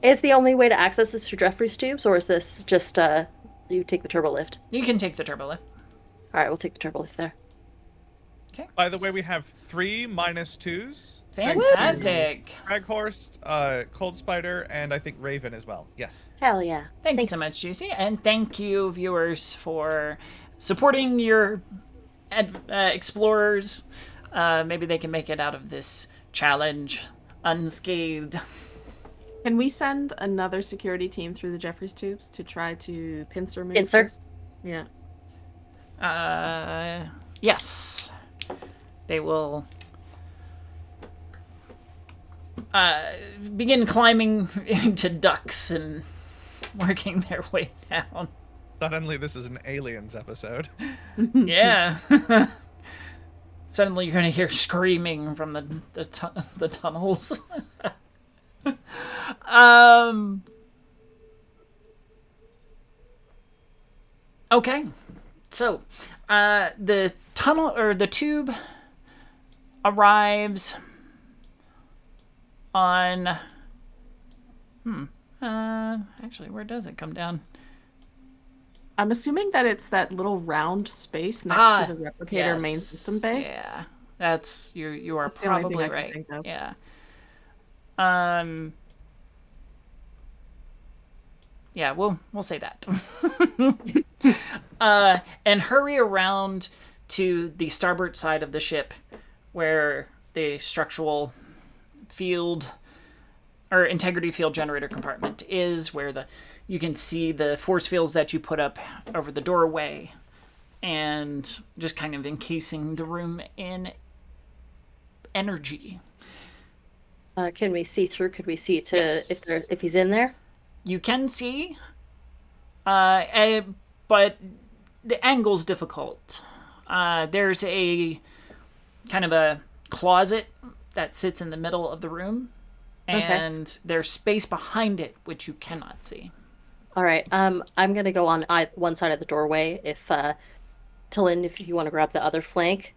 Is the only way to access this through Jeffrey's tubes, or is this just you take the turbo lift? You can take the turbo lift. All right, we'll take the turbo lift there. By the way, we have 3 -2s. Fantastic. Craghorst, Cold Spider, and I think Raven as well. Yes. Hell yeah. Thank you Thanks. so much, Juicy. And thank you, viewers, for supporting your explorers. Maybe they can make it out of this challenge unscathed. Can we send another security team through the Jeffries tubes to try to pincer move? Pincer? this? Yeah. Yes. They will begin climbing into ducts and working their way down. Suddenly, this is an Aliens episode. Yeah. Suddenly, you're gonna hear screaming from the tunnels. Okay, so the tunnel or the tube arrives on. Actually, where does it come down? I'm assuming that it's that little round space next to the replicator main Yes, system bay. Yeah, that's you are That's the only thing probably I can right. think of. Yeah. Yeah, we'll say that. And hurry around to the starboard side of the ship, where the structural field or integrity field generator compartment is, where you can see the force fields that you put up over the doorway, and just kind of encasing the room in energy. Can we see through? Could we see Yes. if he's in there? You can see, but the angle's difficult. There's a kind of a closet that sits in the middle of the room, and there's space behind it which you cannot see. All right. I'm gonna go on one side of the doorway. If Tillin, if you want to grab the other flank,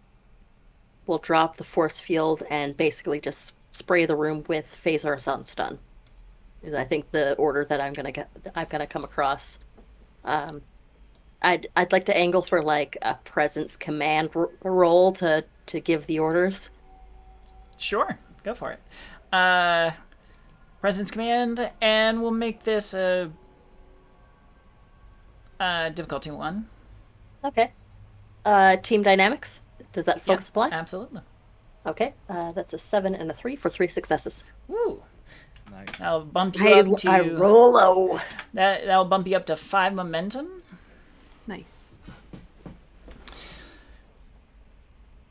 we'll drop the force field and basically just spray the room with phaser sunstun. Is I think the order that I'm gonna come across. I'd like to angle for like a presence command roll to give the orders. Sure, go for it. Presence command, and we'll make this a difficulty 1. Okay. Team dynamics. Does that focus apply? Absolutely. Okay. That's a 7 and a 3 for 3 successes. Woo! Nice. That'll bump you up to. I roll low. That'll bump you up to 5 momentum. Nice.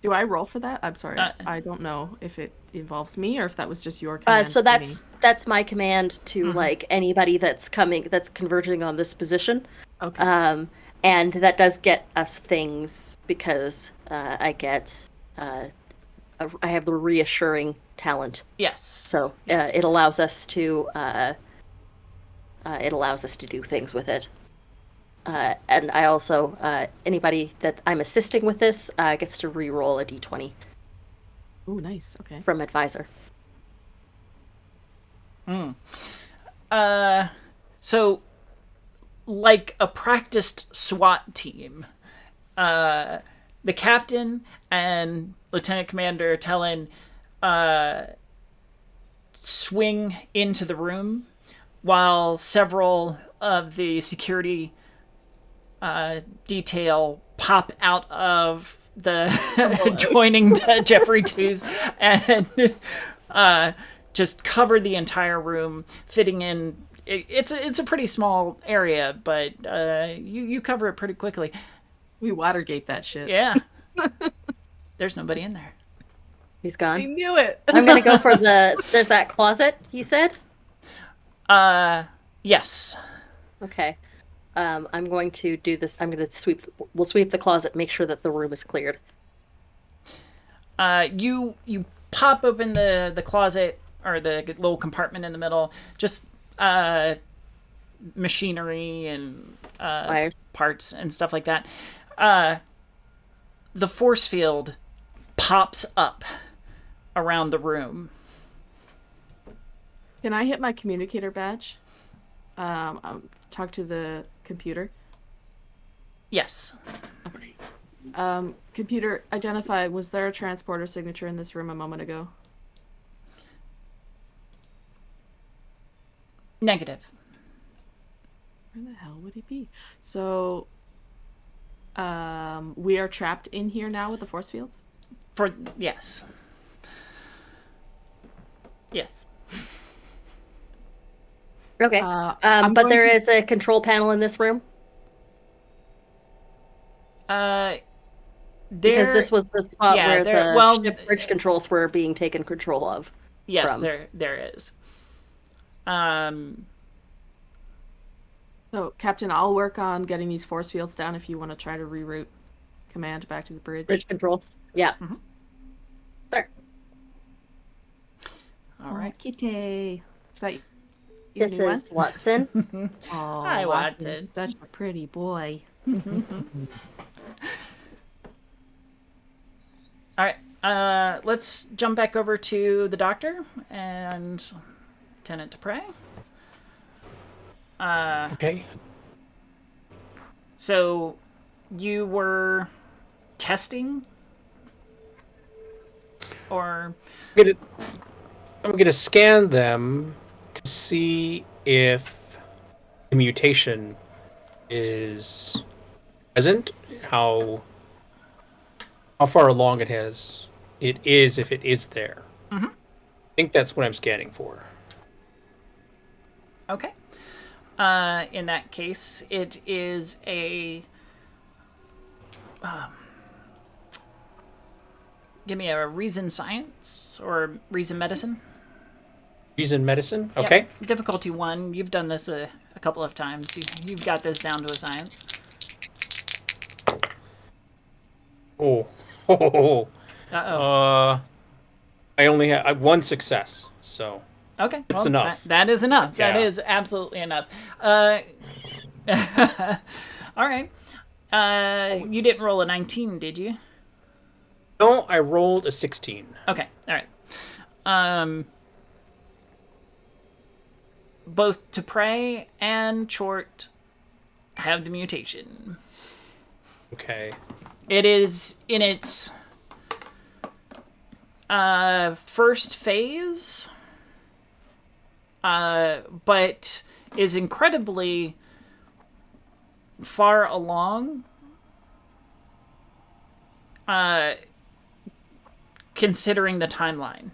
Do I roll for that? I'm sorry. I don't know if it involves me or if that was just your command. So to me. that's my command to like anybody that's converging on this position. Okay. And that does get us things because I have the reassuring talent. Yes. So Yes. it allows us to do things with it. And I also anybody that I'm assisting with this gets to re-roll a d20 Ooh, nice. Okay. from advisor. So, like a practiced SWAT team, the captain and Lieutenant Commander Tellin swing into the room, while several of the security detail pop out of the joining the Jeffrey twos and just cover the entire room, fitting in. It's a pretty small area, but you cover it pretty quickly. We Watergate that shit. Yeah. There's nobody in there. He's I gone. knew it. I'm gonna go for there's that closet you said. Yes. Okay. I'm going to do this. We'll sweep the closet, make sure that the room is cleared. You pop open the closet or the little compartment in the middle. Just machinery and Wires. parts and stuff like that. The force field pops up around the room. Can I hit my communicator badge? I'll talk to the computer. Yes. Computer, identify, was there a transporter signature in this room a moment ago? Negative. Where the hell would he be? So, we are trapped in here now with the force fields? Yes. Yes. Okay. I'm But going there to- is a control panel in this room because this was the spot where the ship bridge controls were being taken control of. Yes, from. there is. So, Captain, I'll work on getting these force fields down if you want to try to reroute command back to the bridge. Bridge control. Yeah. Mm-hmm. Sure. All right. Kitty. Is that your This new is Watson. Oh, Hi, Watson. Such a pretty boy. All right. Let's jump back over to the doctor and Lieutenant Dupre. Okay. So you were testing, or I'm gonna scan them to see if the mutation is present, how far along it is, if it is there. Mm-hmm. I think that's what I'm scanning for. okay. In that case, it is a. Give me a reason science or reason medicine. Reason medicine. Yep. Okay. Difficulty 1. You've done this a couple of times. You've got this down to a science. Oh. Uh-oh. I only have one success, so Okay. it's enough. That is enough. Yeah. That is absolutely enough. All right. You didn't roll a 19, did you? No, I rolled a 16. Okay. All right. Both Dupre and Chort have the mutation. Okay. It is in its first phase, but is incredibly far along, considering the timeline.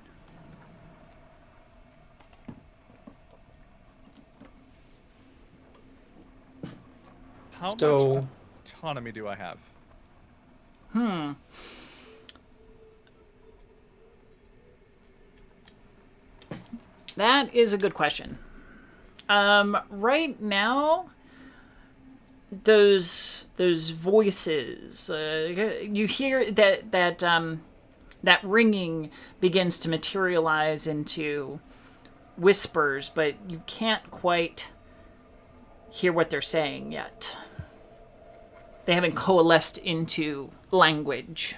How much autonomy do I have? That is a good question. Right now, those voices, you hear that ringing begins to materialize into whispers, but you can't quite hear what they're saying yet. They haven't coalesced into language.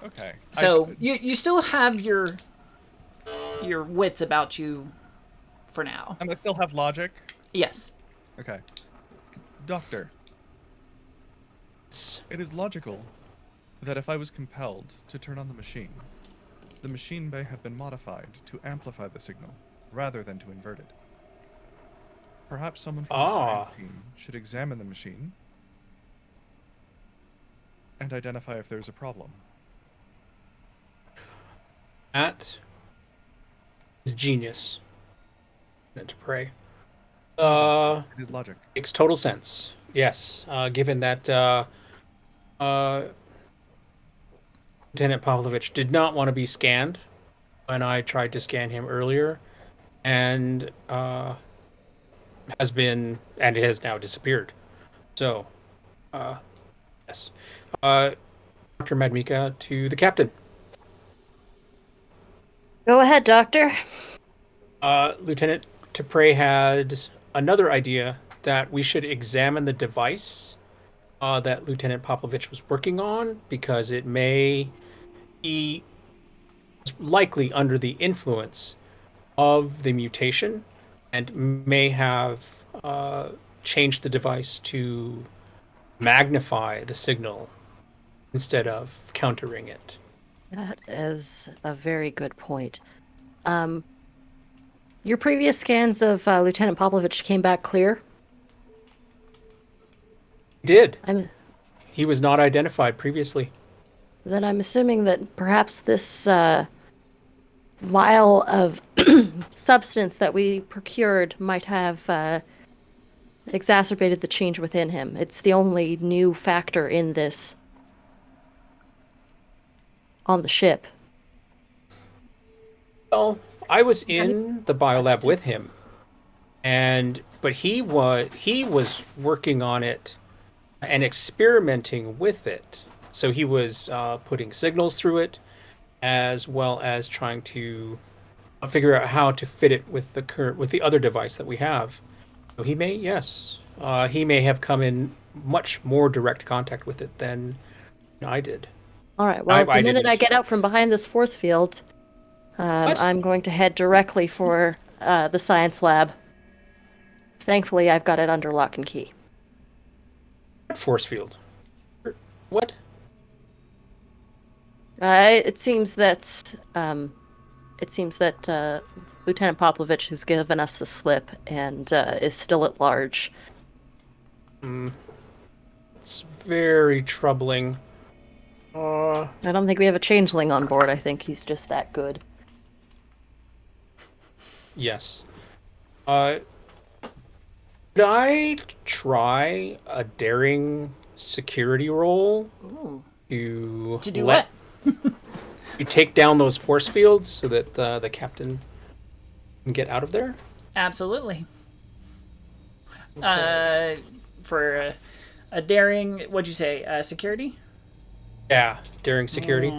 Okay. So you still have your wits about you for now. And I still have logic? Yes. Okay. Doctor, it is logical that if I was compelled to turn on the machine may have been modified to amplify the signal rather than to invert it. Perhaps someone from the science team should examine the machine and identify if there's a problem. That is genius. Meant to pray. It is logic. Makes total sense. Yes, given that Lieutenant Pavlovich did not want to be scanned when I tried to scan him earlier, and has now disappeared. So, yes. Dr. Madmika to the captain. Go ahead, Doctor. Lieutenant Dupre had another idea that we should examine the device that Lieutenant Popovich was working on, because it may be likely under the influence of the mutation and may have changed the device to magnify the signal instead of countering it. That is a very good point. Your previous scans of Lieutenant Popovich came back clear? He did. I'm He was not identified previously. Then I'm assuming that perhaps this vial of substance that we procured might have exacerbated the change within him. It's the only new factor in this on the ship. Well, I was in the biolab with him, but he was working on it and experimenting with it. So he was putting signals through it, as well as trying to figure out how to fit it with the other device that we have. So he may have come in much more direct contact with it than I did. All right. Well, the minute I get out from behind this force field, I'm going to head directly for the science lab. Thankfully, I've got it under lock and key. What force field? What? It seems that Lieutenant Popovich has given us the slip and is still at large. It's very troubling. I don't think we have a changeling on board. I think he's just that good. Yes. Could I try a daring security role? Ooh. To do what? You take down those force fields so that the captain can get out of there? Absolutely. Okay. For a daring, what'd you say? Security? Yeah, daring security.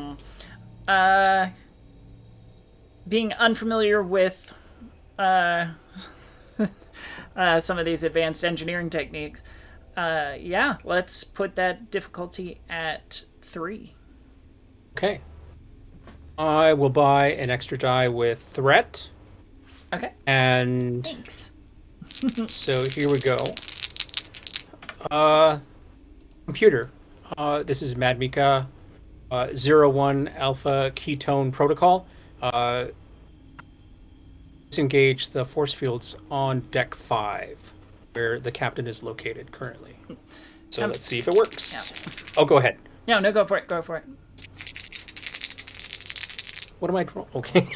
Being unfamiliar with some of these advanced engineering techniques. Yeah, let's put that difficulty at 3. Okay. I will buy an extra die with threat. Okay. And Thanks. so here we go. Computer. This is Mad Mika 01 Alpha Ketone Protocol. Disengage the force fields on deck 5, where the captain is located currently. So let's see if it works. Yeah. Oh, go ahead. No, go for it. Go for it. What am I drawing? Okay.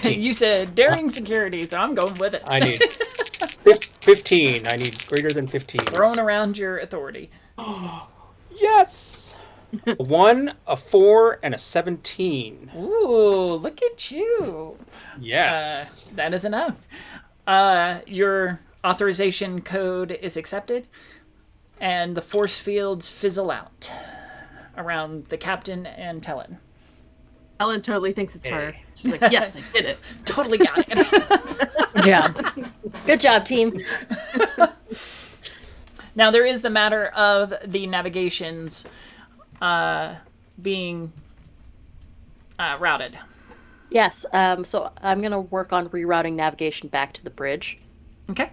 You said daring security, so I'm going with it. I need 15. I need greater than 15. Throwing around your authority. Yes! A 1, a 4, and a 17. Ooh, look at you. Yes. That is enough. Your authorization code is accepted, and the force fields fizzle out around the captain and Tellen. Ellen totally thinks it's her. She's like, yes, I did it. Totally got it. Good job. Good job, team. Now, there is the matter of the navigations being routed. Yes, so I'm going to work on rerouting navigation back to the bridge. Okay.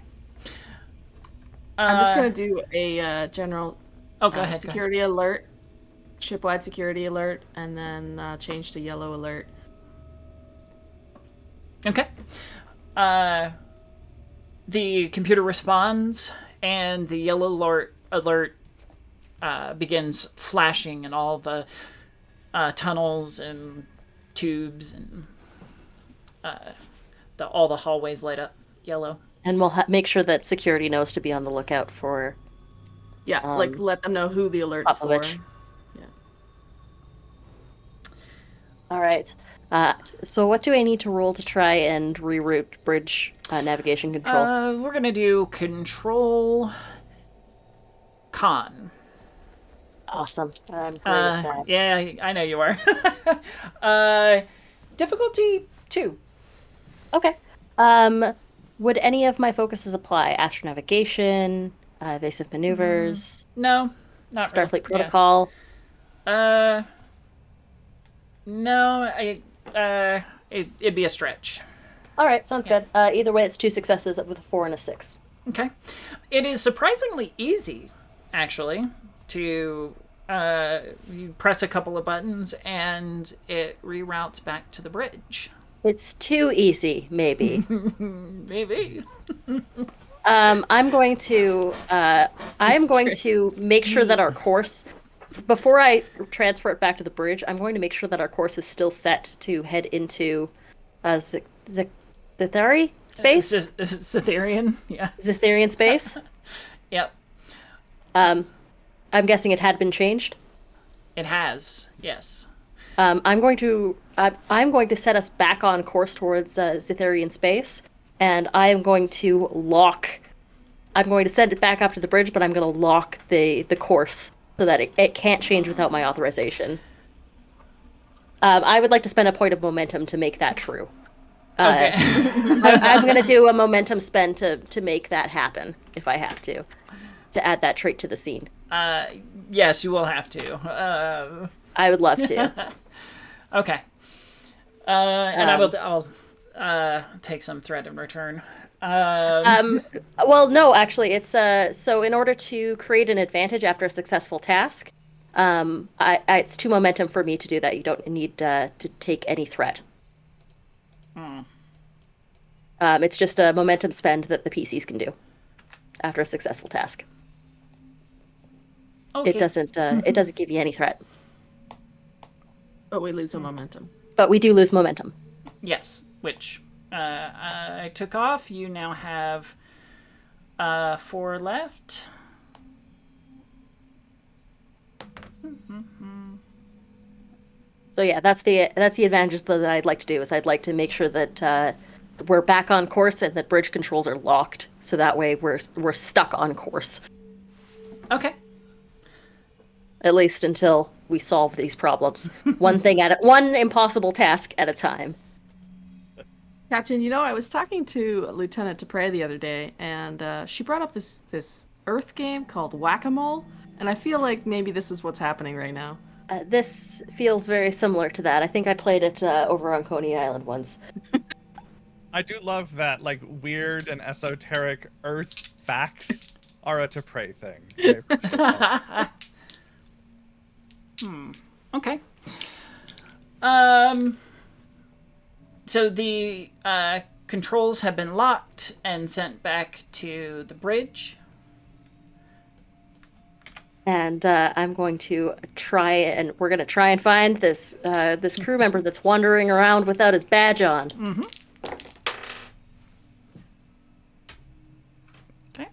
I'm just going to do a general go ahead. security alert, shipwide security alert, and then change to yellow alert. Okay. The computer responds, and the yellow alert begins flashing in all the tunnels and tubes, and all the hallways light up yellow. And we'll make sure that security knows to be on the lookout for... Yeah, let them know who the alert's Popovich. for. Yeah. All right. So what do I need to roll to try and reroute bridge navigation control? We're going to do control con. Awesome. I'm great at that. Yeah, I know you are. Difficulty 2. Okay. Would any of my focuses apply? Astronavigation, evasive maneuvers, No, not Starfleet really. protocol? Yeah. No, it'd be a stretch. All right, sounds good. Either way, it's 2 successes with a 4 and a 6. Okay. It is surprisingly easy, actually, to You press a couple of buttons, and it reroutes back to the bridge. It's too easy, maybe. Maybe. I'm going to make sure that our course, before I transfer it back to the bridge, I'm going to make sure that our course is still set to head into Zithari space? Cytherian, yeah. Zitharian space? Yep. I'm guessing it had been changed. It has, yes. I'm going to set us back on course towards Zitharian space, and I am going to lock. I'm going to send it back up to the bridge, but I'm going to lock the course so that it can't change without my authorization. I would like to spend a point of momentum to make that true. Okay. I'm going to do a momentum spend to make that happen if I have to add that trait to the scene. Yes, you will have to. I would love to. Okay. And I'll take some threat in return. Well, no, actually, it's so in order to create an advantage after a successful task, it's 2 momentum for me to do that. You don't need to take any threat. It's just a momentum spend that the PCs can do after a successful task. Okay. It doesn't give you any threat. But we lose a momentum. But we do lose momentum. Yes, which I took off. You now have 4 left. So yeah, that's the advantage that I'd like to do. Is I'd like to make sure that we're back on course and that bridge controls are locked, so that way we're stuck on course. Okay. At least until we solve these problems. One impossible task at a time. Captain, I was talking to Lieutenant Dupre the other day, and she brought up this Earth game called Whack-A-Mole, and I feel like maybe this is what's happening right now. This feels very similar to that. I think I played it over on Coney Island once. I do love that, like, weird and esoteric Earth facts are a Dupre thing. Okay. So the controls have been locked and sent back to the bridge. And I'm going to we're going to try and find this crew member that's wandering around without his badge on. Mm-hmm. Okay.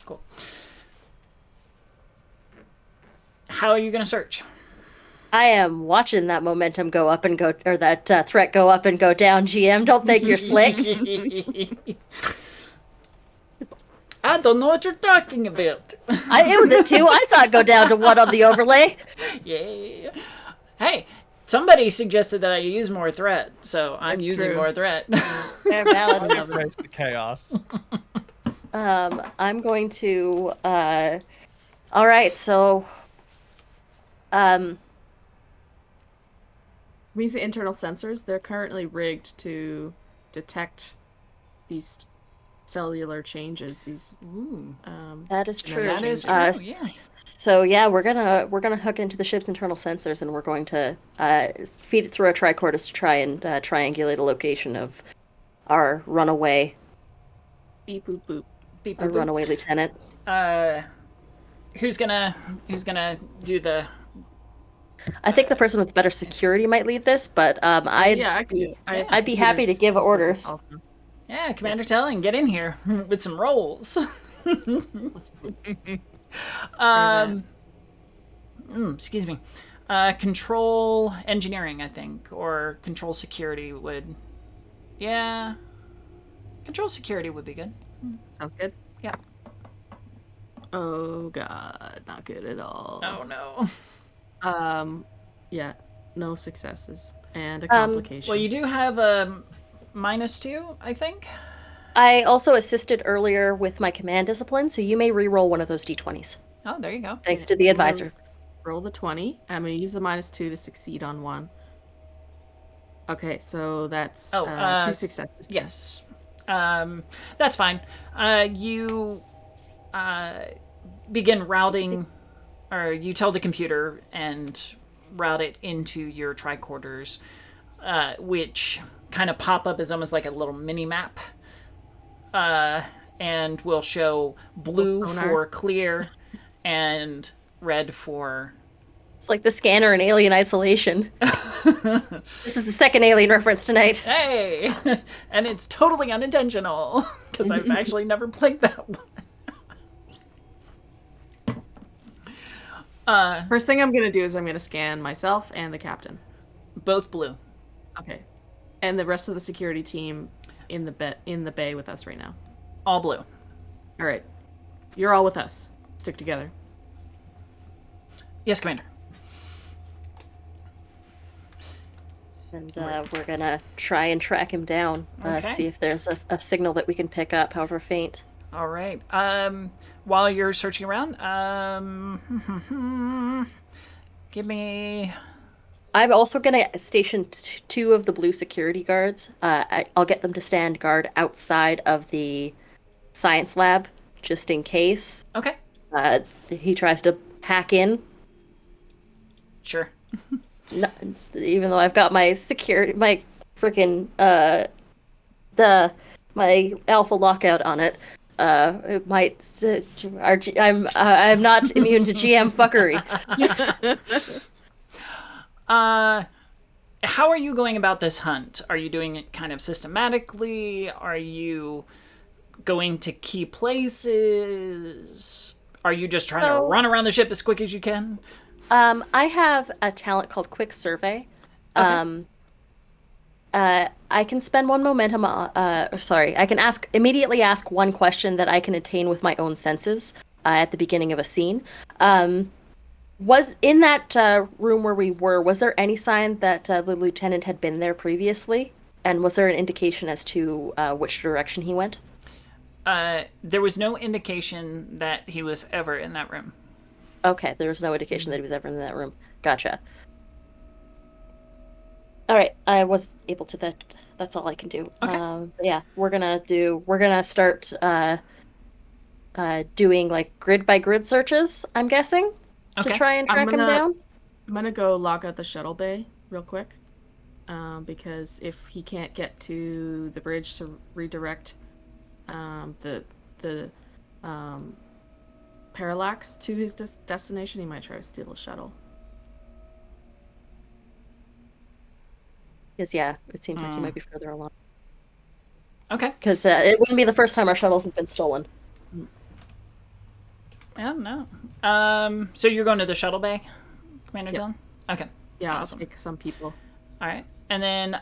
Cool. How are you going to search? I am watching that momentum go up and go, or that threat go up and go down. GM, don't think you're slick. I don't know what you're talking about. It was a 2. I saw it go down to 1 on the overlay. Yeah. Hey, somebody suggested that I use more threat, so I'm using true. more threat. Fair valid. Embrace the chaos. I'm going to. All right, so. These internal sensors, they're currently rigged to detect these cellular changes. These That is true. That is true, yeah. So yeah, we're gonna hook into the ship's internal sensors, and we're going to feed it through a tricordis to try and triangulate a location of our runaway. beep boop boop. Beep, Our boop, boop. runaway lieutenant. Who's gonna do the? I think the person with better security might lead this, but I'd be happy to give orders. Also. Yeah, Commander Telling, get in here with some rolls. Excuse me. Control engineering, I think, or control security would. Yeah, control security would be good. Sounds good. Yeah. Oh god, not good at all. Oh no. Yeah, no successes and a complication. Well, you do have a -2, I think. I also assisted earlier with my command discipline, so you may re-roll one of those d20s. Oh, there you go. Thanks to the advisor. Roll the 20. I'm going to use the -2 to succeed on 1. Okay, so that's Oh, 2 successes. Yes. That's fine. You begin routing, or you tell the computer and route it into your tricorders, which kind of pop up as almost like a little mini map, and will show blue Sonar. for clear and red for. It's like the scanner in Alien Isolation. This is the second Alien reference tonight. Hey! And it's totally unintentional, because I've actually never played that one. First thing I'm going to do is I'm going to scan myself and the captain. Both blue. Okay. And the rest of the security team in the bay with us right now. All blue. All right. You're all with us. Stick together. Yes, Commander. And we're gonna try and track him down. Okay. See if there's a signal that we can pick up, however faint. All right. While you're searching around, give me. I'm also gonna station 2 of the blue security guards. I'll get them to stand guard outside of the science lab, just in case Okay. he tries to hack in. Sure. No, even though I've got my security, my freaking my alpha lockout on it. It might. I'm not immune to GM fuckery. How are you going about this hunt? Are you doing it kind of systematically? Are you going to key places? Are you just trying to run around the ship as quick as you can? I have a talent called Quick Survey. Okay. I can spend 1 momentum. I can immediately ask 1 question that I can attain with my own senses at the beginning of a scene. Was in that room where we were? Was there any sign that the lieutenant had been there previously? And was there an indication as to which direction he went? There was no indication that he was ever in that room. Okay, there was no indication that he was ever in that room. Gotcha. All right, I was able to that. That's all I can do. Okay. Yeah, we're gonna start doing like grid by grid searches. I'm guessing to Okay. try and track him down. I'm going to go lock out the shuttle bay real quick. Because if he can't get to the bridge to redirect the parallax to his destination, he might try to steal a shuttle. Because yeah, it seems like he might be further along. Okay. Because it wouldn't be the first time our shuttles have been stolen. Yeah, no. So you're going to the shuttle bay, Commander Dillon? Okay. Yeah, Awesome. I'll take some people. All right. And then,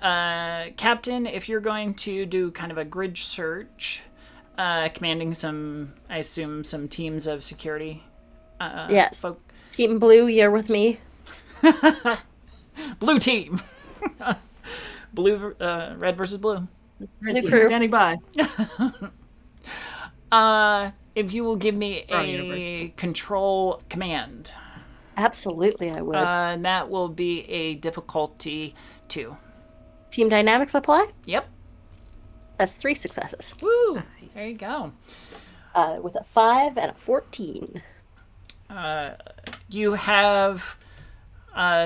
Captain, if you're going to do kind of a grid search, commanding some, I assume, some teams of security. Yes. Folk. Team Blue, you're with me. Blue team. Blue, red versus blue. Red New team, crew. standing by. If you will give me Oh, yeah, a control command. Absolutely, I would. And that will be a difficulty 2. Team Dynamics apply? Yep. That's 3 successes. Woo! Nice. There you go. With a 5 and a 14. You have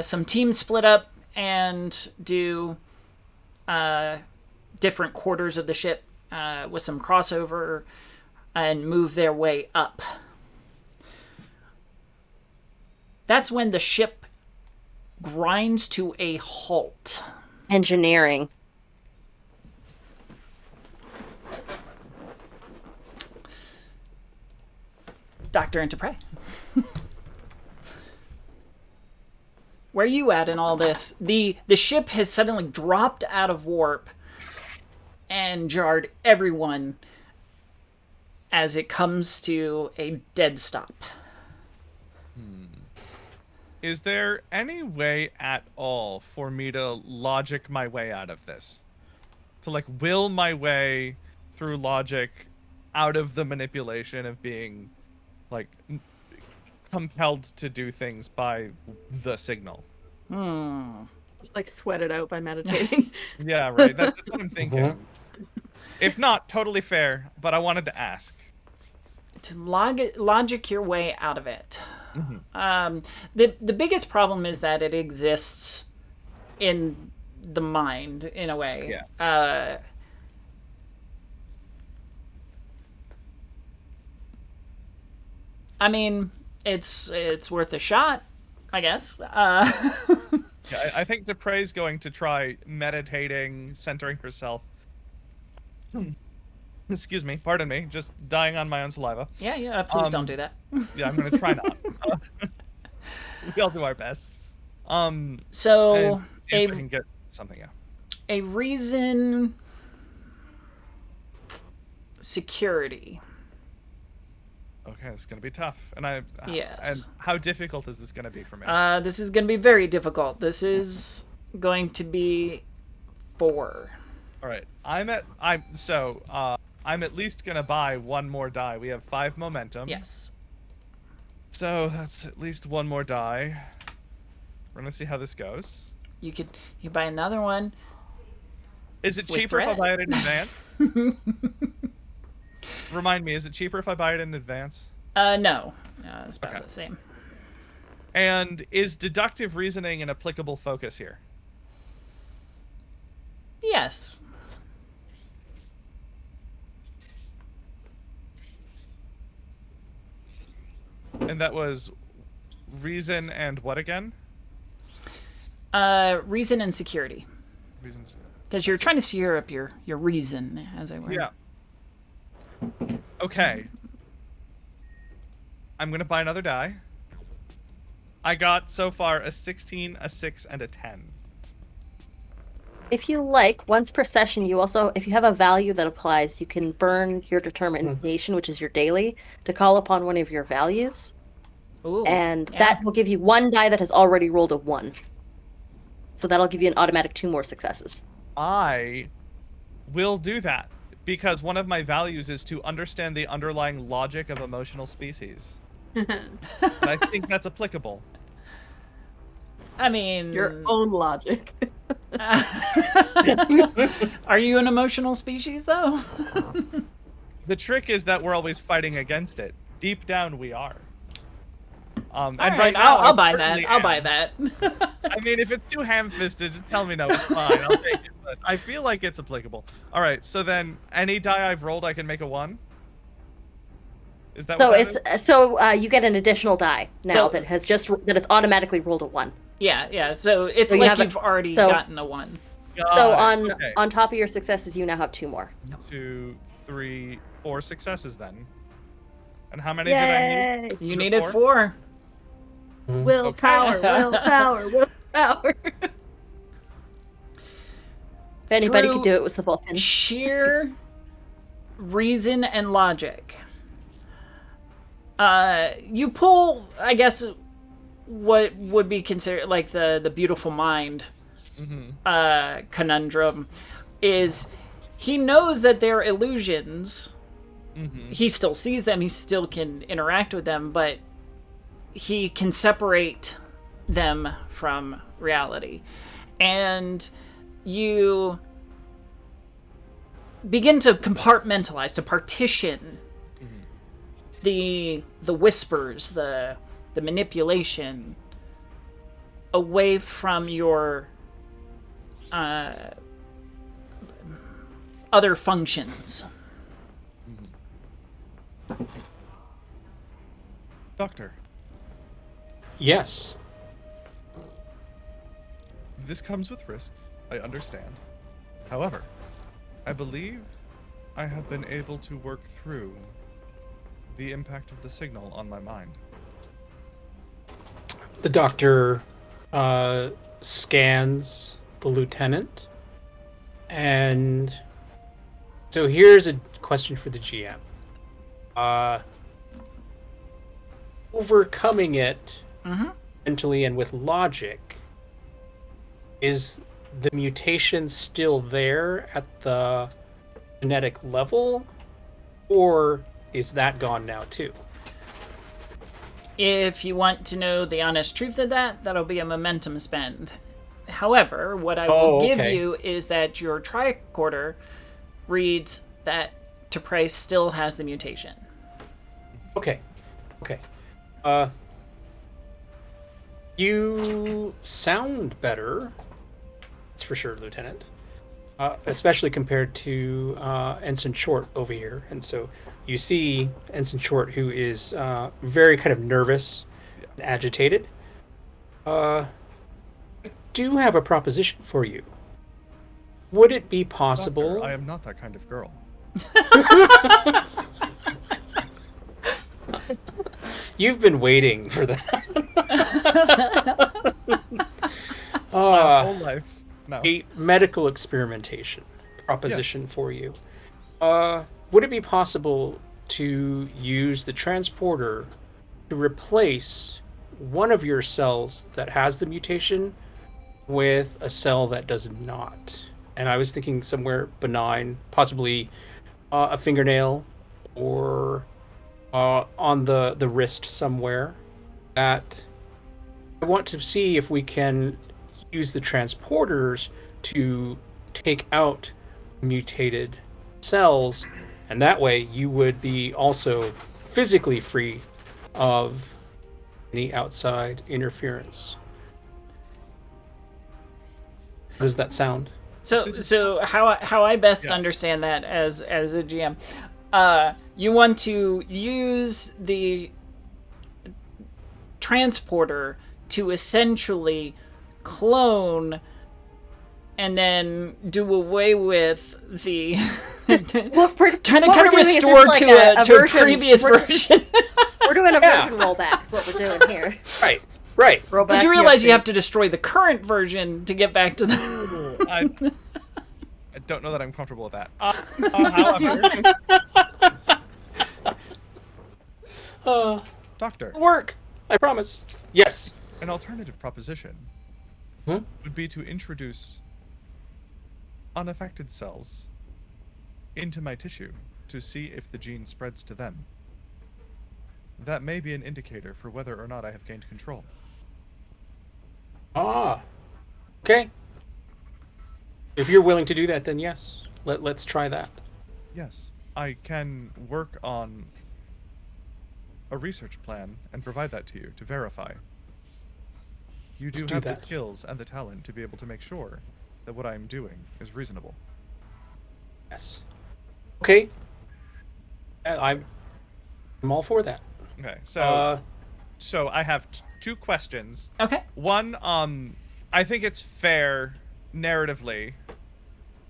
some teams split up and do different quarters of the ship with some crossover and move their way up. That's when the ship grinds to a halt. Engineering. Dr. Enterprise. Where are you at in all this? The ship has suddenly dropped out of warp and jarred everyone as it comes to a dead stop. Is there any way at all for me to logic my way out of this? To like will my way through logic out of the manipulation of being like compelled to do things by the signal? Just like sweat it out by meditating. Yeah, right. That's what I'm thinking. If not, totally fair, but I wanted to ask. To logic your way out of it. Mm-hmm. The biggest problem is that it exists in the mind, in a way. Yeah. I mean, it's worth a shot, I guess. Yeah, I think Dupre's going to try meditating, centering herself. Excuse me, pardon me, just dying on my own saliva. Yeah, please don't do that. Yeah, I'm going to try not. We all do our best. So, and see if I can get something out. A reason... Security. Okay, it's going to be tough. And Yes. And how difficult is this going to be for me? This is going to be very difficult. This is going to be 4. All right. I'm at least going to buy one more die. We have 5 momentum. Yes. So that's at least one more die. We're going to see how this goes. You buy another one. Is it With cheaper if I bread. buy it in advance? Remind me, is it cheaper if I buy it in advance? No. It's about Okay. the same. And is deductive reasoning an applicable focus here? Yes. And that was reason and what again? Reason and security. Reasons. Because you're trying to secure up your reason, as it were. Yeah. Okay. I'm gonna buy another die. I got so far a 16, a 6, and a 10. If you like, once per session, you also, if you have a value that applies, you can burn your determination, which is your daily, to call upon one of your values. Ooh, And yeah. that will give you one die that has already rolled a 1. So that'll give you an automatic 2 more successes. I will do that because one of my values is to understand the underlying logic of emotional species. And I think that's applicable. I mean... Your own logic. Are you an emotional species, though? The trick is that we're always fighting against it. Deep down, we are. And All right, right now, I'll I buy that. certainly I'll am. buy that. I mean, if it's too ham-fisted, just tell me no, it's fine. I'll take it. But I feel like it's applicable. All right, so then any die I've rolled, I can make a 1? Is that So what it's you get an additional die now So- that has just that it's automatically rolled a 1. Yeah. So it's So you like have a- you've already so- gotten a 1. So Got it. Okay. on top of your successes, you now have 2 more. 2, 3, 4 successes then. And how many did I need? You The needed 4? 4. Willpower, willpower, willpower. If anybody Through could do it, it was the Vulcan. sheer reason and logic. You pull, I guess, what would be considered like the beautiful mind conundrum is he knows that they're illusions. He still sees them, he still can interact with them, but he can separate them from reality. And you begin to compartmentalize, to partition the whispers, the manipulation away from your other functions. Doctor, Yes. this comes with risk. I understand. However, I believe I have been able to work through the impact of the signal on my mind. The doctor scans the lieutenant. And so here's a question for the GM. Overcoming it mentally and with logic, is the mutation still there at the genetic level, or is that gone now too? If you want to know the honest truth of that, that'll be a momentum spend. However, what I will give you is that your tricorder reads that ttrpg still has the mutation. Okay. You sound better. That's for sure, Lieutenant. Especially compared to Ensign Short over here. And so you see Ensign Short, who is very kind of nervous and agitated. I do have a proposition for you. Would it be possible... Doctor, I am not that kind of girl. You've been waiting for that. My whole life. No. A medical experimentation proposition for you. Would it be possible to use the transporter to replace one of your cells that has the mutation with a cell that does not? And I was thinking somewhere benign, possibly a fingernail or on the wrist somewhere. That I want to see if we can use the transporters to take out mutated cells, and that way you would be also physically free of any outside interference. How does that sound? So how I best understand that as a GM, you want to use the transporter to essentially clone and then do away with the kind of restore to a previous version. We're doing a version rollback is what we're doing here. Right. Rollback, but you realize you have to destroy the current version to get back to the... I don't know that I'm comfortable with that. However... Doctor. Work! I promise. Yes. An alternative proposition would be to introduce unaffected cells into my tissue to see if the gene spreads to them. That may be an indicator for whether or not I have gained control. Okay. If you're willing to do that, then yes. Let's try that. Yes, I can work on a research plan and provide that to you to verify. You do have the skills and the talent to be able to make sure that what I'm doing is reasonable. Yes. Okay. I'm all for that. Okay, so I have two questions. Okay. One, I think it's fair narratively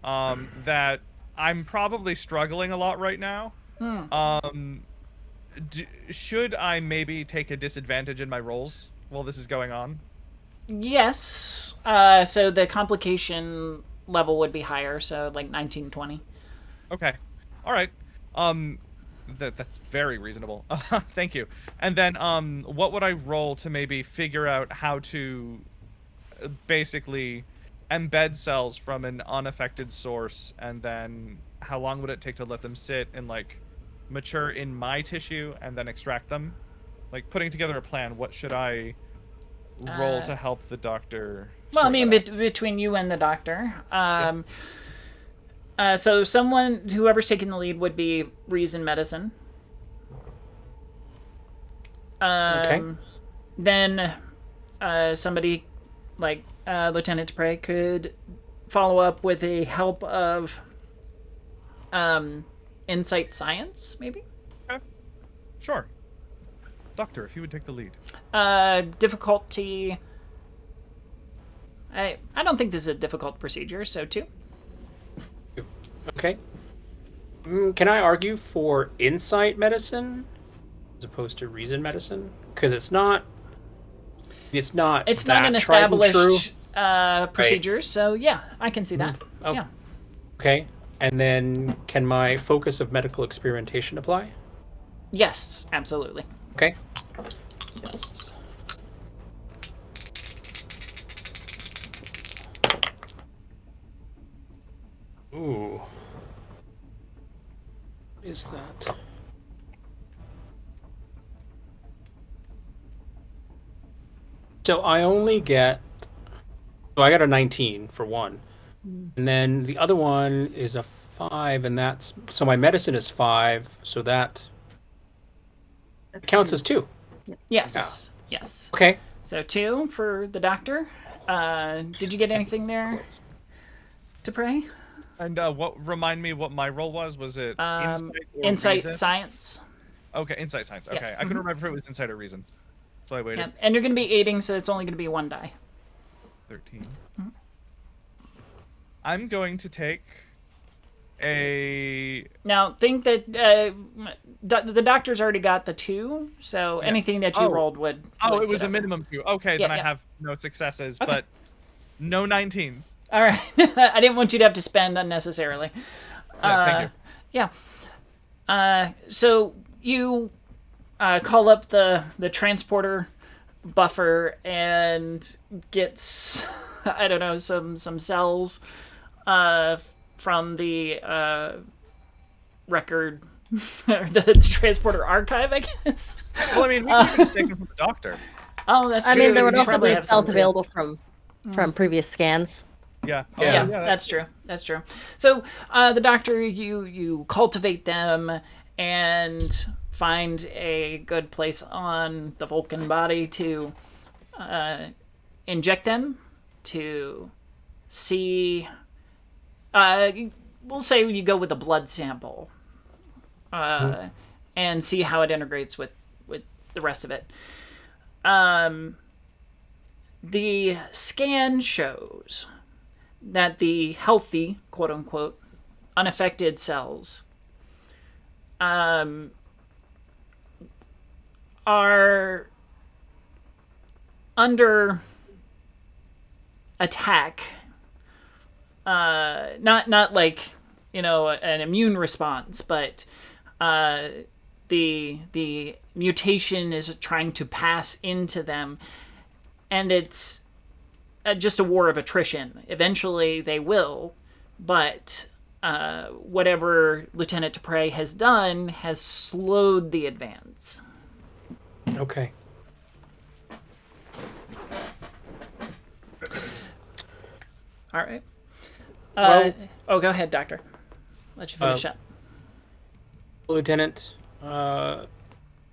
that I'm probably struggling a lot right now. Should I maybe take a disadvantage in my rolls while this is going on? Yes. So the complication level would be higher, so like 19, 20. Okay. All right. That's very reasonable. Thank you. And then what would I roll to maybe figure out how to basically embed cells from an unaffected source, and then how long would it take to let them sit and like mature in my tissue and then extract them? Like putting together a plan, what should I roll to help the doctor? Well, I mean, between you and the doctor. So whoever's taking the lead would be Reason Medicine. Okay. Then somebody like Lieutenant ttrpg could follow up with a help of Insight Science, maybe? Okay. Sure. Doctor, if you would take the lead. Difficulty... I don't think this is a difficult procedure, so 2. Okay. Can I argue for Insight Medicine as opposed to Reason Medicine? Because it's not an established procedure, so yeah, I can see that. Oh. Yeah. Okay. And then can my focus of medical experimentation apply? Yes, absolutely. Okay. Yes. Ooh. What is that? So I only get So I got a 19 for one. And then the other one is a 5, and that's... So my medicine is 5, so that counts as 2. Yes. Yes. Okay. So 2 for the doctor. Did you get anything there to pray? And remind me what my role was? Was it insight or Insight reason? Science. Okay, insight science. Okay, Yeah. I couldn't remember if it was insight or reason, so I waited. Yeah. And you're going to be aiding, so it's only going to be 1 die. 13. I'm going to take a... Now, think that the doctor's already got the 2, so anything that you rolled would... Oh, would it was get a up. minimum 2. Okay, then I have no successes, but no 19s. All right. I didn't want you to have to spend unnecessarily. Yeah, thank you. So you call up the transporter buffer and gets, I don't know, some cells from the record, or the transporter archive, I guess. Well, I mean, we can just take them from the doctor. Oh, that's true. I mean, there would You also probably be have cells some, too. available from previous scans. Yeah. Oh, Yeah, that- that's true. That's true. So the doctor, you cultivate them and find a good place on the Vulcan body to inject them, to see. We'll say you go with a blood sample and see how it integrates with the rest of it. The scan shows that the healthy, quote unquote, unaffected cells are under attack. Not like, an immune response, but the mutation is trying to pass into them, and it's just a war of attrition. Eventually they will, but whatever Lieutenant Dupre has done has slowed the advance. Okay. All right. Well- Go ahead, Doctor. Let you finish up. Lieutenant,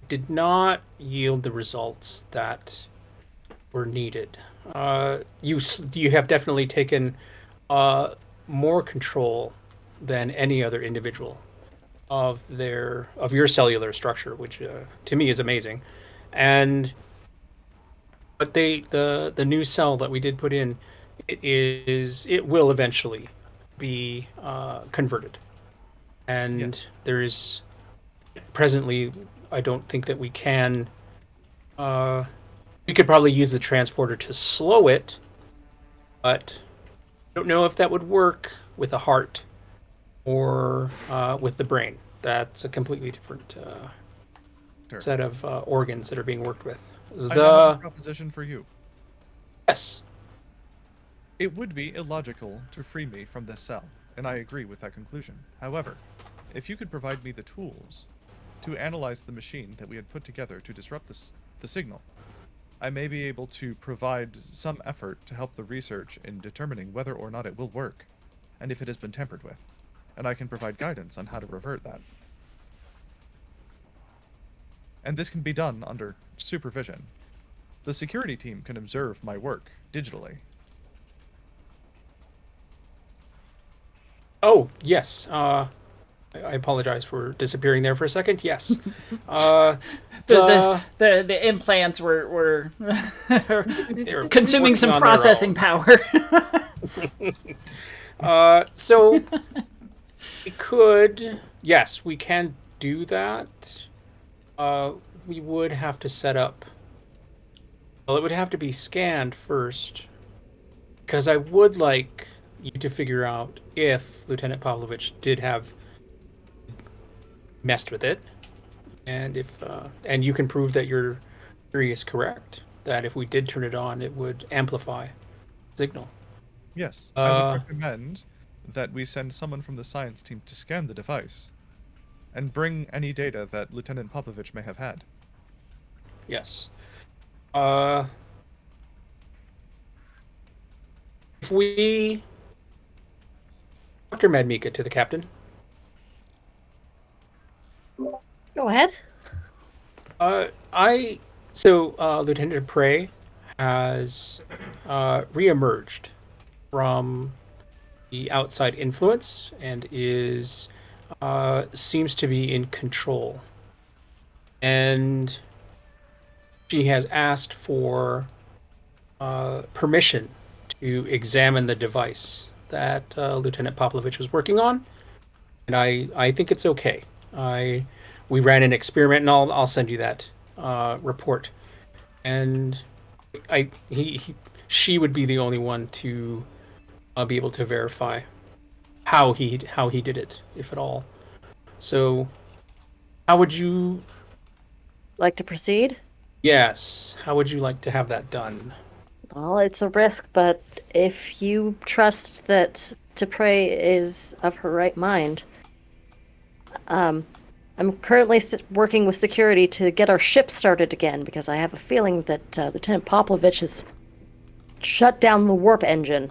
did not yield the results that were needed. You have definitely taken more control than any other individual of your cellular structure, which to me is amazing. But the new cell that we did put in, it will eventually be converted, and there is presently, I don't think that we can. We could probably use the transporter to slow it, but I don't know if that would work with a heart or with the brain. That's a completely different set of organs that are being worked with. I have a proposition for you. Yes. It would be illogical to free me from this cell, and I agree with that conclusion. However, if you could provide me the tools to analyze the machine that we had put together to disrupt the signal, I may be able to provide some effort to help the research in determining whether or not it will work, and if it has been tampered with, and I can provide guidance on how to revert that. And this can be done under supervision. The security team can observe my work digitally. Oh, yes. I apologize for disappearing there for a second. Yes. The implants were They're consuming working some on their processing power. So we could, yes, we can do that. We would have to set up. Well, it would have to be scanned first, because I would like you to figure out if Lieutenant Pavlovich did have messed with it, and if and you can prove that your theory is correct, that if we did turn it on, it would amplify signal. Yes, I would recommend that we send someone from the science team to scan the device and bring any data that Lieutenant Popovich may have had. Yes. if we... Dr. Madmika to the captain. Go ahead. Lieutenant Prey has reemerged from the outside influence and seems to be in control. And she has asked for permission to examine the device that Lieutenant Popovich was working on, and I think it's okay. We ran an experiment, and I'll send you that report. And she would be the only one to be able to verify how he did it, if at all. So, how would you like to proceed? Yes. How would you like to have that done? Well, it's a risk, but if you trust that Prey is of her right mind, I'm currently working with security to get our ship started again, because I have a feeling that Lieutenant Popovich has shut down the warp engine.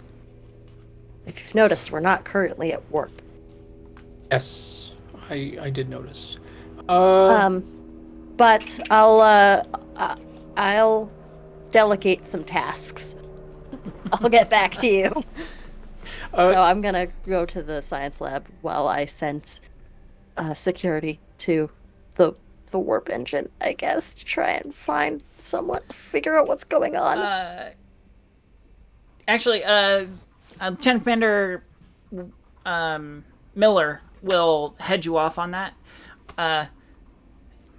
If you've noticed, we're not currently at warp. Yes, I did notice. But I'll delegate some tasks. I'll get back to you. So I'm gonna go to the science lab while I send security to the warp engine, I guess, to try and find someone, figure out what's going on. Actually, Lieutenant Commander Miller will head you off on that.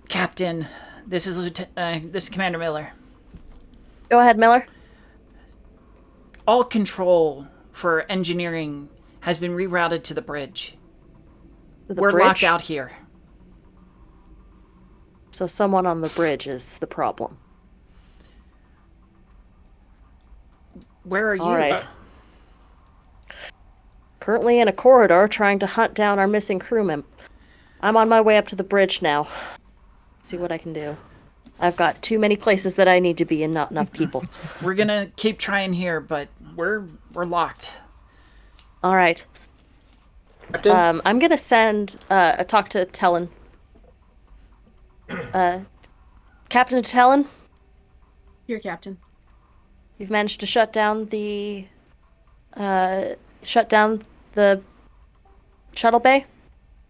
Captain, this is Commander Miller. Go ahead, Miller. All control for engineering has been rerouted to the bridge. We're locked out here. So someone on the bridge is the problem. Where are you? All right. Currently in a corridor trying to hunt down our missing crewmen. I'm on my way up to the bridge now. See what I can do. I've got too many places that I need to be and not enough people. We're gonna keep trying here, but we're locked. All right. I'm gonna send a talk to Talon. Captain Talon? Here, Captain. You've managed to shut down the shuttle bay?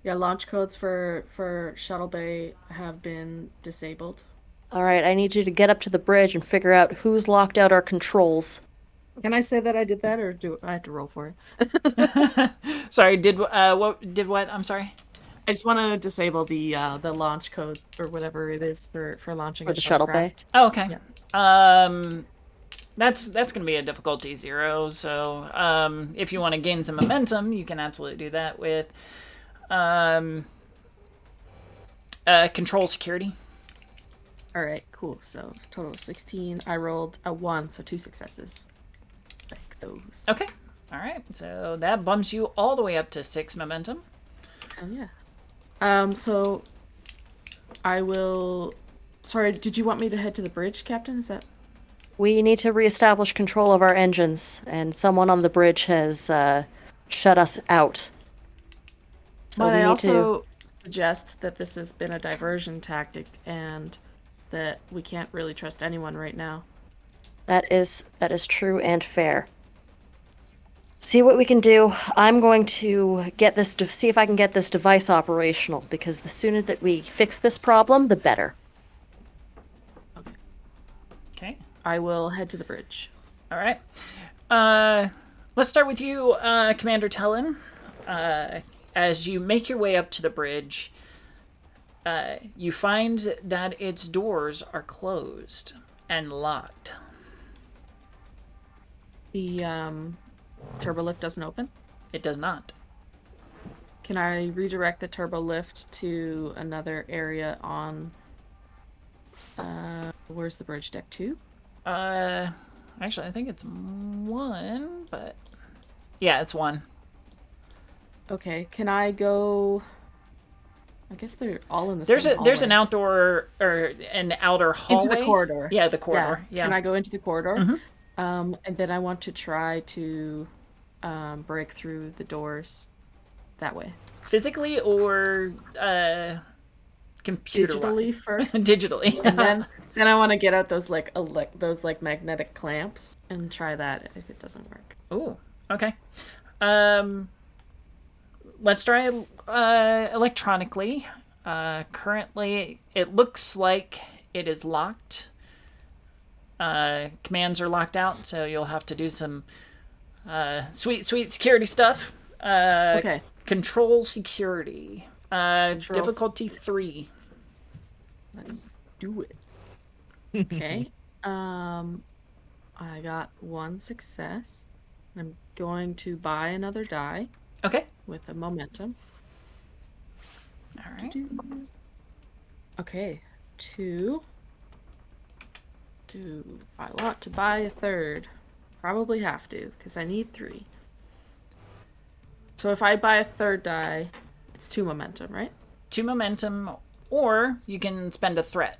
Yeah, launch codes for shuttle bay have been disabled. All right, I need you to get up to the bridge and figure out who's locked out our controls. Can I say that I did that, or do I have to roll for it? Sorry, did what? I'm sorry. I just want to disable the launch code or whatever it is for launching for the shuttle bay. Oh, okay. Yeah. That's gonna be a difficulty 0. So if you want to gain some momentum, you can absolutely do that with control security. All right, cool. So total 16. I rolled a 1, so 2 successes. Like those. Okay. All right. So that bumps you all the way up to 6 momentum. Oh yeah. So I will. Sorry, did you want me to head to the bridge, Captain? Is that? We need to reestablish control of our engines, and someone on the bridge has shut us out. So But we I need also suggest that this has been a diversion tactic, and that we can't really trust anyone right now. That is true and fair. See what we can do. I'm going to get this to see if I can get this device operational, because the sooner that we fix this problem, the better. Okay. I will head to the bridge. All right. Let's start with you, Commander Tellin. As you make your way up to the bridge, you find that its doors are closed and locked. The turbolift doesn't open? It does not. Can I redirect the turbolift to another area on... where's the bridge? Deck 2? Actually, I think it's 1, but... Yeah, it's 1. Okay, can I go... I guess they're all in the same hallways. There's an outdoor, or an outer hallway. Into the corridor. Yeah, the corridor. Yeah. Can I go into the corridor? Mm-hmm. And then I want to try to break through the doors that way. Physically or computer Digitally wise? first. Digitally. And then I want to get out those those magnetic clamps and try that if it doesn't work. Oh, okay. Let's try electronically. Currently, it looks like it is locked. Commands are locked out, so you'll have to do some sweet security stuff. Okay. Control security. Difficulty 3. Let's do it. Okay. I got 1 success. I'm going to buy another die Okay. with a momentum. All right. Okay. 2. Do I want to buy a third? Probably have to, because I need 3. So if I buy a third die, it's 2 momentum, right? 2 momentum, or you can spend a threat.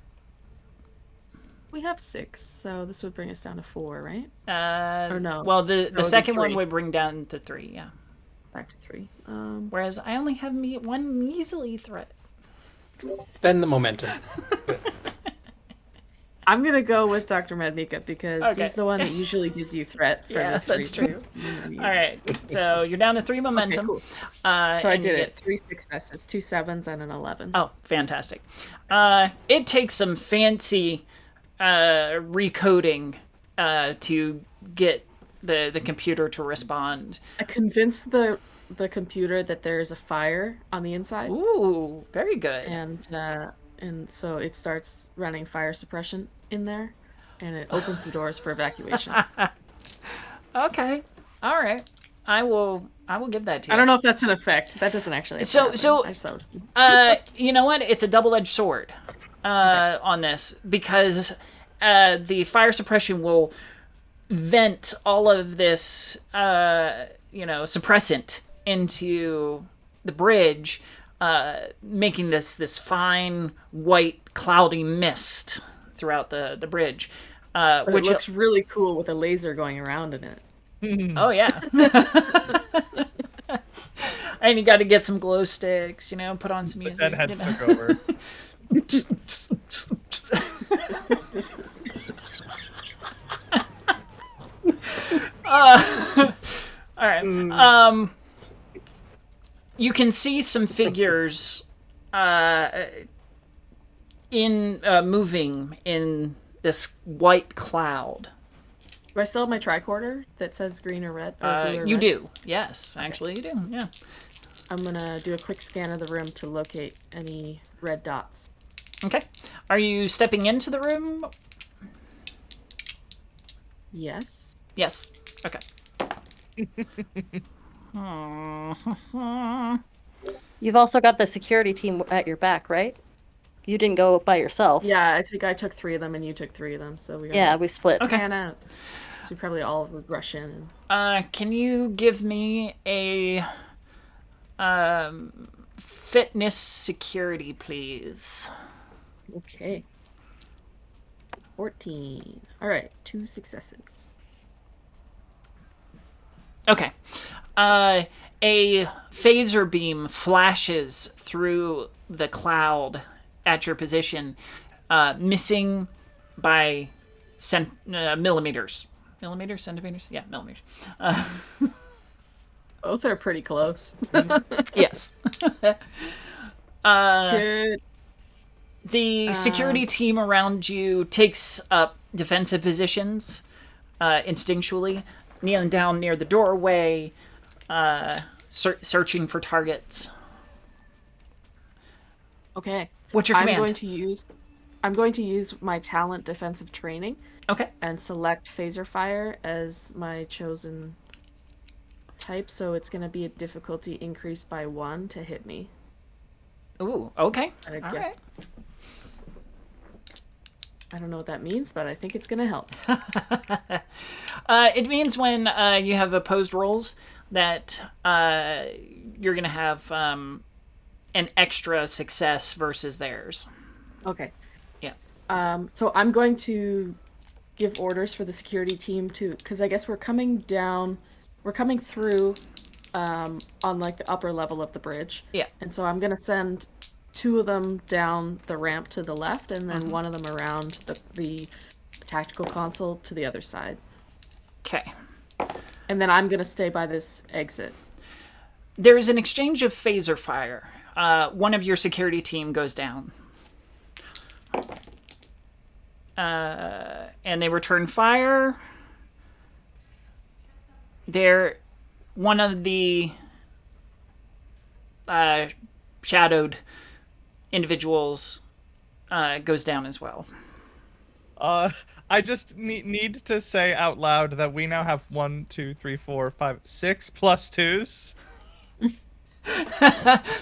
We have 6, so this would bring us down to 4, right? Or no. Well, the would be second one 3. would bring down to 3, yeah. Back to 3. Whereas I only have one measly threat. Spend the momentum. I'm going to go with Dr. Medmika because Okay. he's the one that usually gives you threat for Yeah, this that's reason. true. All right, so you're down to 3 momentum. Okay, cool. So I and you did get- it. 3 successes, 2 7s, and an 11. Oh, fantastic. It takes some fancy recoding to get the computer to respond. I convinced the computer that there is a fire on the inside, Ooh, very good. and so it starts running fire suppression in there, and it opens the doors for evacuation. Okay, all right. I will give that to you. I don't know if that's an effect. That doesn't actually. have to So- happen. so- I just thought- You know what? It's a double-edged sword on this because the fire suppression will vent all of this, suppressant into the bridge, making this fine white cloudy mist throughout the bridge, but which it looks really cool with a laser going around in it. Oh yeah. And you got to get some glow sticks, put on some music. That head took over. All right. You can see some figures moving in this white cloud. Do I still have my tricorder that says green or red? Or blue or You red? do. Yes, actually you do. Yeah. I'm gonna do a quick scan of the room to locate any red dots. Okay. Are you stepping into the room? Yes. Yes. Okay. You've also got the security team at your back, right? You didn't go by yourself. Yeah, I think I took 3 of them and you took 3 of them, so we Yeah, we split. Okay. pan out. So we probably all would rush in. Can you give me a fitness security, please? Okay. 14. All right, 2 successes. Okay. A phaser beam flashes through the cloud at your position, missing by millimeters. Millimeters? Centimeters? Yeah, millimeters. Both are pretty close. Yes. Good. The security team around you takes up defensive positions instinctually, kneeling down near the doorway, searching for targets. Okay. What's your command? I'm going to use my talent defensive training Okay. and select phaser fire as my chosen type, so it's going to be a difficulty increased by 1 to hit me. Ooh, okay. I All guess. right. I don't know what that means, but I think it's going to help. It means when you have opposed rolls that you're going to have an extra success versus theirs. Okay. Yeah. So I'm going to give orders for the security team to, because I guess we're coming through on like the upper level of the bridge. Yeah. And so I'm gonna send 2 of them down the ramp to the left, and then one of them around the tactical console to the other side. Okay. And then I'm gonna stay by this exit. There is an exchange of phaser fire. One of your security team goes down. And they return fire. One of the shadowed individuals goes down as well. I just need to say out loud that we now have 1, 2, 3, 4, 5, 6 plus 2s.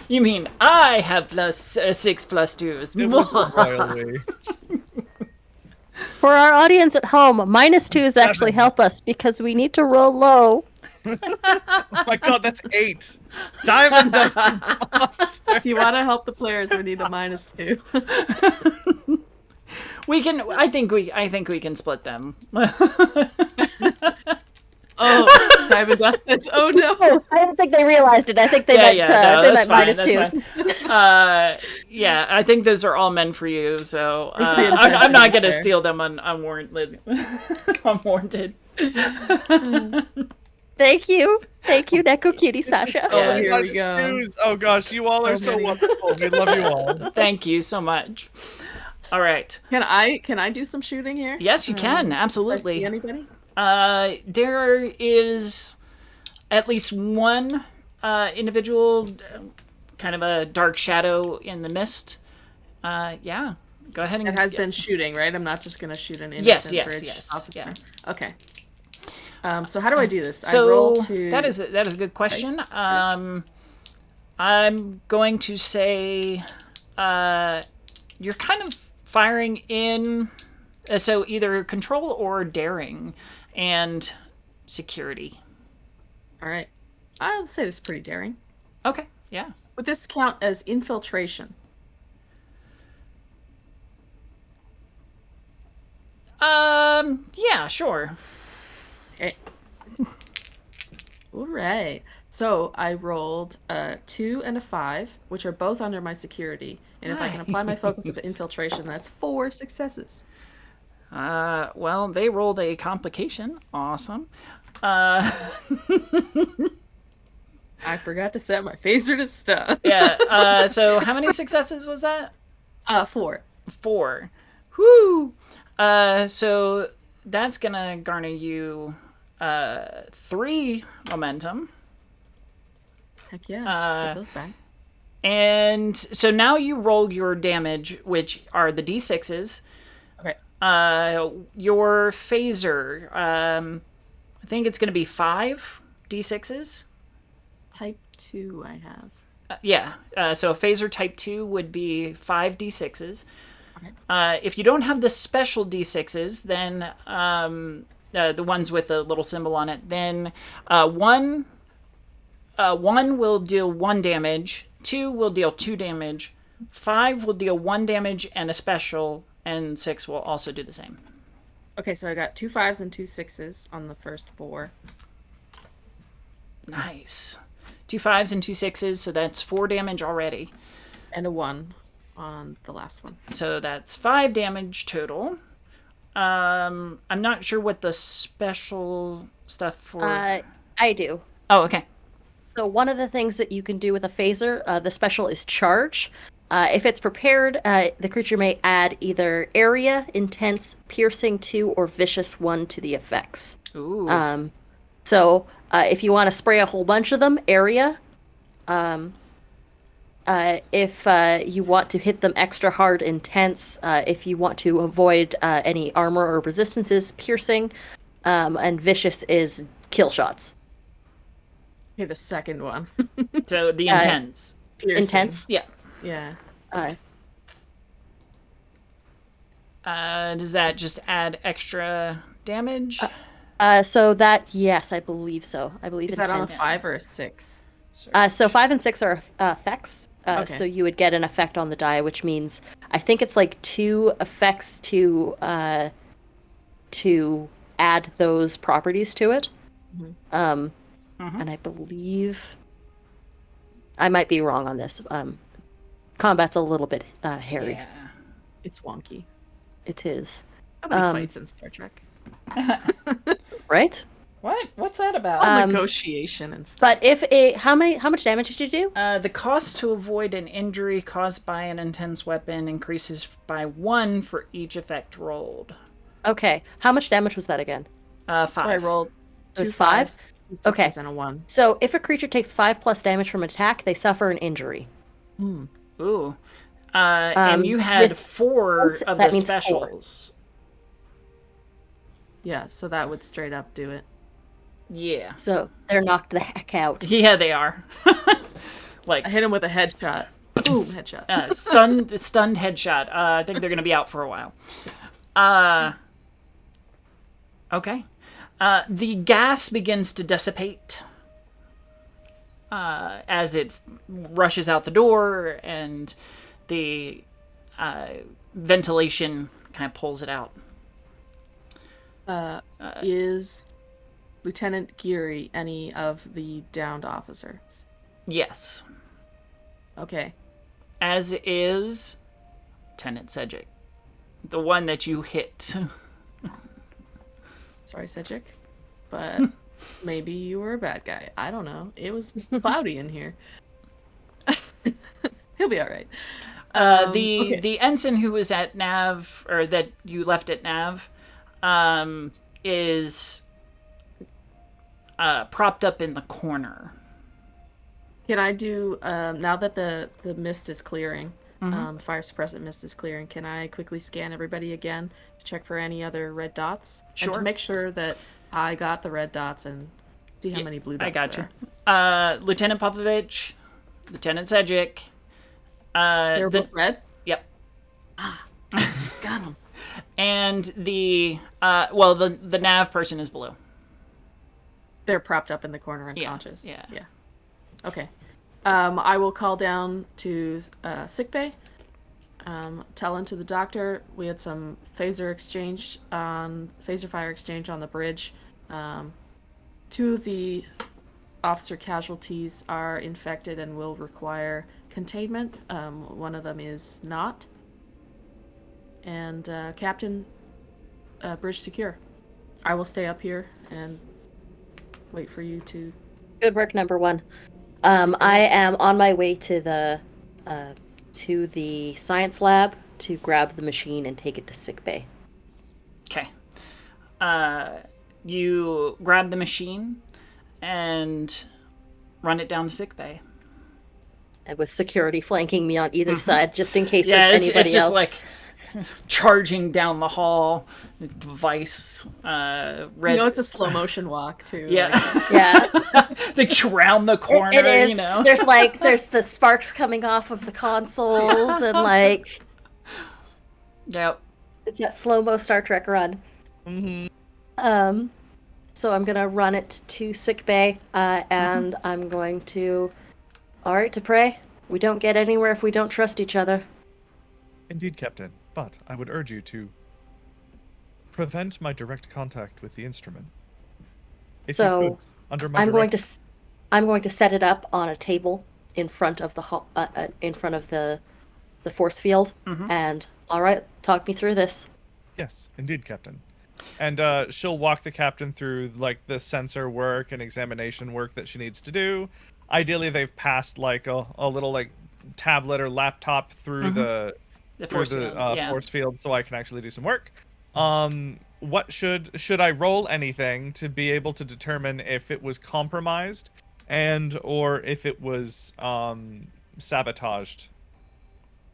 You mean I have 6 plus 2s? It was royally. For our audience at home, -2s actually help us because we need to roll low. Oh my god, that's 8. Diamond dust monster. If you want to help the players, we need a -2. We can. I think we can split them. Oh, Diamond Dust is. Oh no! I don't think they realized it. I think they meant that's fine, -2s. that's fine. Yeah, I think those are all meant for you. So I'm not gonna steal them unwarranted. Unwarranted. Thank you, Neko Cutie Sasha. Oh, Yes. here we go. Shoes. Oh gosh, you all are so wonderful. We love you all. Thank you so much. All right. Can I do some shooting here? Yes, you can. Do I Absolutely. see anybody? There is at least one individual, kind of a dark shadow in the mist. Yeah, go ahead and. It has been shooting, right? I'm not just gonna shoot an innocent bridge officer. Yeah. Okay. So how do I do this? So I roll to... that is a good question. I'm going to say you're kind of firing in, so either control or daring, and security. All right. I'll say this is pretty daring. Okay. Yeah. Would this count as infiltration? Yeah, sure. Okay. All right. So I rolled a 2 and a 5, which are both under my security. And if I can apply my focus of infiltration, that's 4 successes. Well, they rolled a complication. Awesome. I forgot to set my phaser to stun. Yeah. So how many successes was that? 4. 4. Whoo. So that's gonna garner you 3 momentum. Heck yeah. Get those back. And so now you roll your damage, which are the d6s. Okay. Your phaser, I think it's going to be 5 d6s. Type 2 I have. Yeah. So a phaser type 2 would be 5 d6s. Okay. If you don't have the special d6s, then the ones with the little symbol on it, then one will deal 1 damage, 2 will deal 2 damage, 5 will deal 1 damage and a special, and 6 will also do the same. Okay, so I got 2 5s and 2 6s on the first 4. Nice. 2 5s and 2 6s, so that's 4 damage already. And a 1 on the last one. So that's 5 damage total. I'm not sure what the special stuff for... I do. Oh, okay. So one of the things that you can do with a phaser, the special is charge. If it's prepared, the creature may add either area, intense, piercing 2, or vicious 1 to the effects. Ooh. So if you want to spray a whole bunch of them, area. If you want to hit them extra hard, intense. If you want to avoid any armor or resistances, piercing. And vicious is kill shots. Okay, the second one. So the intense. Piercing. Intense? Yeah. Yeah. Does that just add extra damage? So that, yes, I believe so. I believe Is that on a intense. 5 or a 6? So 5 and 6 are effects. Okay. So you would get an effect on the die, which means I think it's like 2 effects to to add those properties to it. Mhm. And I believe I might be wrong on this. Combat's a little bit hairy. Yeah. It's wonky. It is. Nobody fights in Star Trek. Right? What? What's that about? All negotiation and stuff. But if how much damage did you do? The cost to avoid an injury caused by an intense weapon increases by 1 for each effect rolled. Okay. How much damage was that again? 5. So I rolled It 2 was 5? 5s, 2 6s, Okay. and a 1. So if a creature takes 5+ damage from attack, they suffer an injury. Ooh. And you had with 4 once, of that the means 4. specials. Yeah, so that would straight up do it. Yeah. So they're knocked the heck out. Yeah, they are. I hit him with a headshot. Boom, headshot. Stunned headshot. I think they're going to be out for a while. Okay. The gas begins to dissipate as it rushes out the door, and the ventilation kind of pulls it out. Is Lieutenant Geary any of the downed officers? Yes. Okay. As is Lieutenant Cedric, the one that you hit. Sorry, Cedric, but maybe you were a bad guy. I don't know. It was cloudy in here. He'll be all right. The ensign who was at Nav, or that you left at Nav, is propped up in the corner. Can I do, now that the mist is clearing, fire suppressant mist is clearing, can I quickly scan everybody again to check for any other red dots? Sure. And to make sure that I got the red dots and see how many blue dots I got there you. are. Lieutenant Popovich, Lieutenant Cedric. They're both red? Yep. Got them. And the the Nav person is blue. They're propped up in the corner unconscious. Yeah. Okay. I will call down to sickbay. Tell to the doctor we had some phaser fire exchange on the bridge. 2 of the officer casualties are infected and will require containment. One of them is not. And Captain, bridge secure. I will stay up here and wait for you to... Good work, number 1. I am on my way to the science lab to grab the machine and take it to sickbay. Okay. You grab the machine and run it down to sickbay. And with security flanking me on either side, just in case there's anybody it's just else. like charging down the hall, device, red. You know, it's a slow motion walk too. Yeah. Yeah. Like around the corner, It is. you know. There's the sparks coming off of the consoles and like Yep. it's that slow-mo Star Trek run. So I'm gonna run it to sickbay, and I'm going to. All right, to pray. We don't get anywhere if we don't trust each other. Indeed, Captain. But I would urge you to prevent my direct contact with the instrument. If you could, under my I'm going to set it up on a table in front of the force field. And all right, talk me through this. Yes, indeed, Captain. And she'll walk the captain through like the sensor work and examination work that she needs to do. Ideally, they've passed like a little like tablet or laptop through the force field, so I can actually do some work. What should I roll anything to be able to determine if it was compromised and or if it was sabotaged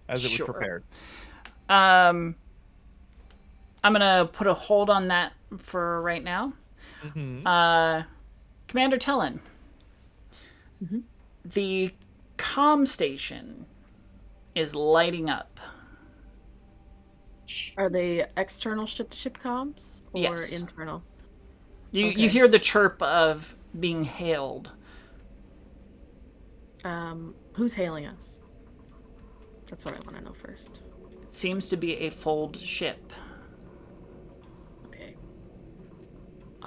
as it was prepared? I'm gonna put a hold on that for right now. Commander Tellin, the comm station is lighting up. Are they external ship-to-ship comms or Yes. internal? You hear the chirp of being hailed. Who's hailing us? That's what I want to know first. It seems to be a fold ship. Okay.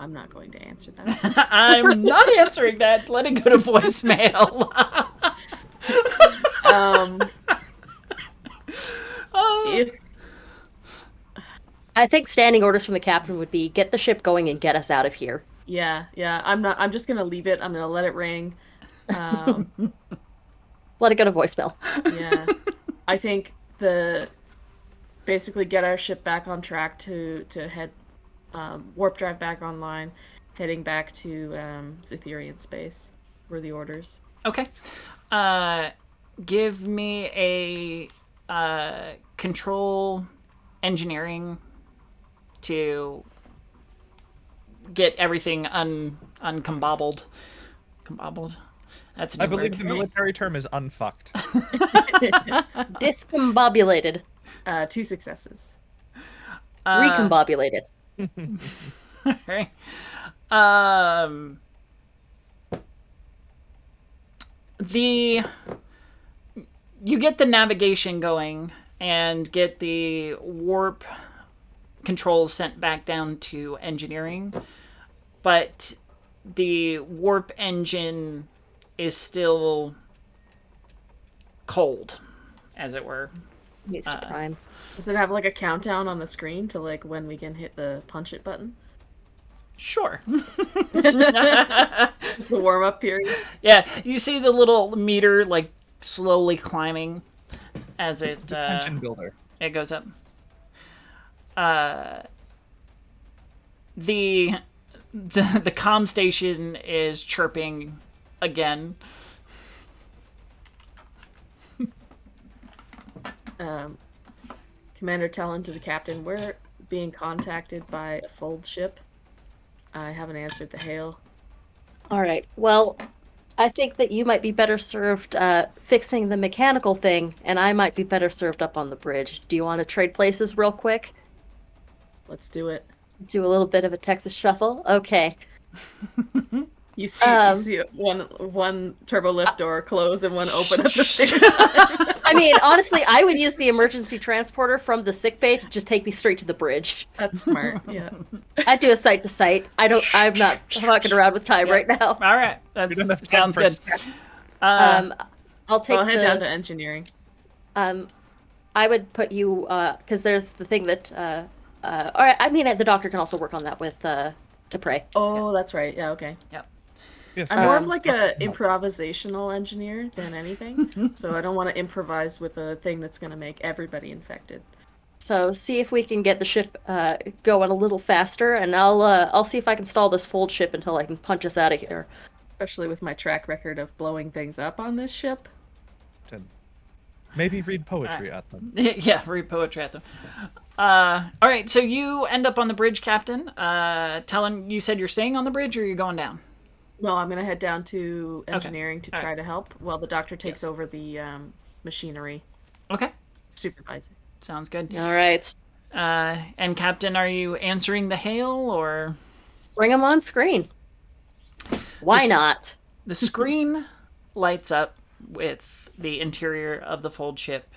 I'm not going to answer that. I'm not answering that. Let it go to voicemail. If I think standing orders from the captain would be get the ship going and get us out of here. yeah, I'm just gonna leave it. I'm gonna let it ring. Let it go to voicemail. Yeah, I think basically get our ship back on track to head warp drive back online, heading back to Zetherian space were the orders. Okay. Give me a control engineering to get everything uncombobbled. Combobbled? That's a new I believe word. the military term is unfucked. Discombobulated. 2 successes. Recombobulated. Okay. You get the navigation going and get the warp controls sent back down to engineering, but the warp engine is still cold, as it were. Needs to prime. Does it have like a countdown on the screen to like when we can hit the punch it button? Sure. It's the warm up period. Yeah, you see the little meter like slowly climbing as it Tension builder. it goes up. The comm station is chirping again. Commander Talon to the captain, we're being contacted by a fold ship. I haven't answered the hail. All right. Well, I think that you might be better served fixing the mechanical thing, and I might be better served up on the bridge. Do you want to trade places real quick? Let's do it. Do a little bit of a Texas shuffle? Okay. You see one turbo lift door close and one open at the same time. I mean, honestly, I would use the emergency transporter from the sickbay to just take me straight to the bridge. That's smart, yeah. I'd do a site to site. I'm not fucking around with time right now. All right, that sounds good. I'll take I'll head down to engineering. I would put you because there's the thing that all right. I mean, the doctor can also work on that with Dupre. Oh, that's right. Yeah, okay. Yep. Yes, I'm more of like a improvisational engineer than anything, so I don't want to improvise with a thing that's going to make everybody infected. So see if we can get the ship going a little faster, and I'll see if I can stall this fold ship until I can punch us out of here. Especially with my track record of blowing things up on this ship. Maybe read poetry at them. Yeah, read poetry at them. All right, so you end up on the bridge, Captain. Talon, you said you're staying on the bridge, or are you going down? No, I'm going to head down to engineering to All try to help while the doctor takes Yes. over the machinery. Okay, Supervising. sounds good. All right, And Captain, are you answering the hail, or bring them on screen. Why not? the screen lights up with the interior of the fold ship?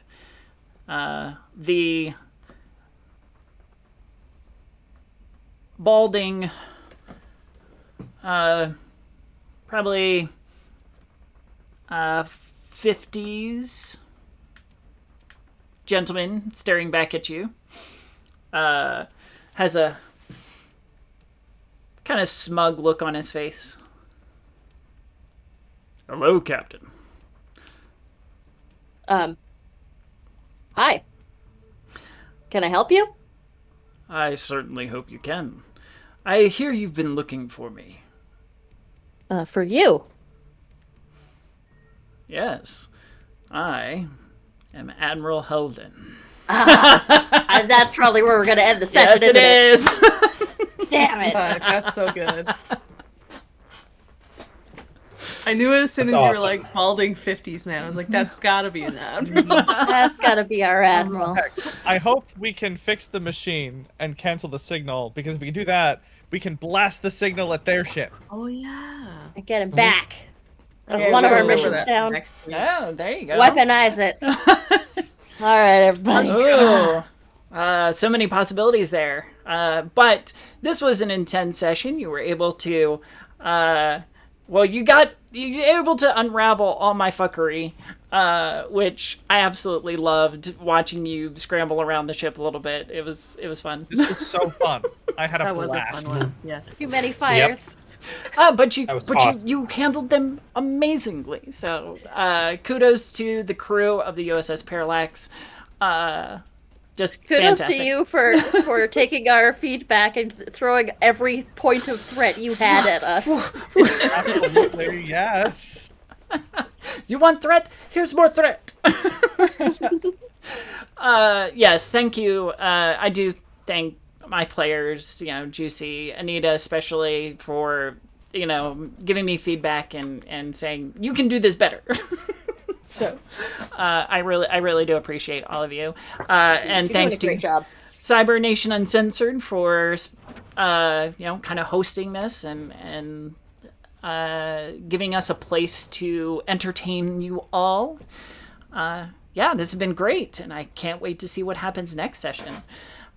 The balding, probably 50s gentleman staring back at you has a kind of smug look on his face. Hello, Captain. Hi. Can I help you? I certainly hope you can. I hear you've been looking for me. For you. Yes, I am Admiral Helden. That's probably where we're going to end the session, Yes, isn't it is. Damn it. That's so good. I knew as soon That's as you awesome. were like balding 50s man. I was like, that's gotta be an admiral. That's got to be our admiral. Heck, I hope we can fix the machine and cancel the signal, because if we can do that, we can blast the signal at their ship. Oh yeah. And get him back. That's Okay, one we of our gotta remember missions that down. next week. Oh, there you go. Weaponize it. All right, everybody. Ooh. So many possibilities there. But this was an intense session. You were able to, you were able to unravel all my fuckery, which I absolutely loved watching you scramble around the ship a little bit. It was fun. This was so fun. I had a That was a blast. fun one. Yes. Too many fires. But you awesome. you handled them amazingly. So kudos to the crew of the USS Parallax. Just Kudos fantastic. to you for taking our feedback and throwing every point of threat you had at us. Absolutely, yes. You want threat? Here's more threat. Yes, thank you. I do thank my players, Juicy, Anita especially, for, giving me feedback and saying, you can do this better. So I really do appreciate all of you. And You're thanks doing a great to job. Cybernation Uncensored for, kind of hosting this and giving us a place to entertain you all. This has been great, and I can't wait to see what happens next session.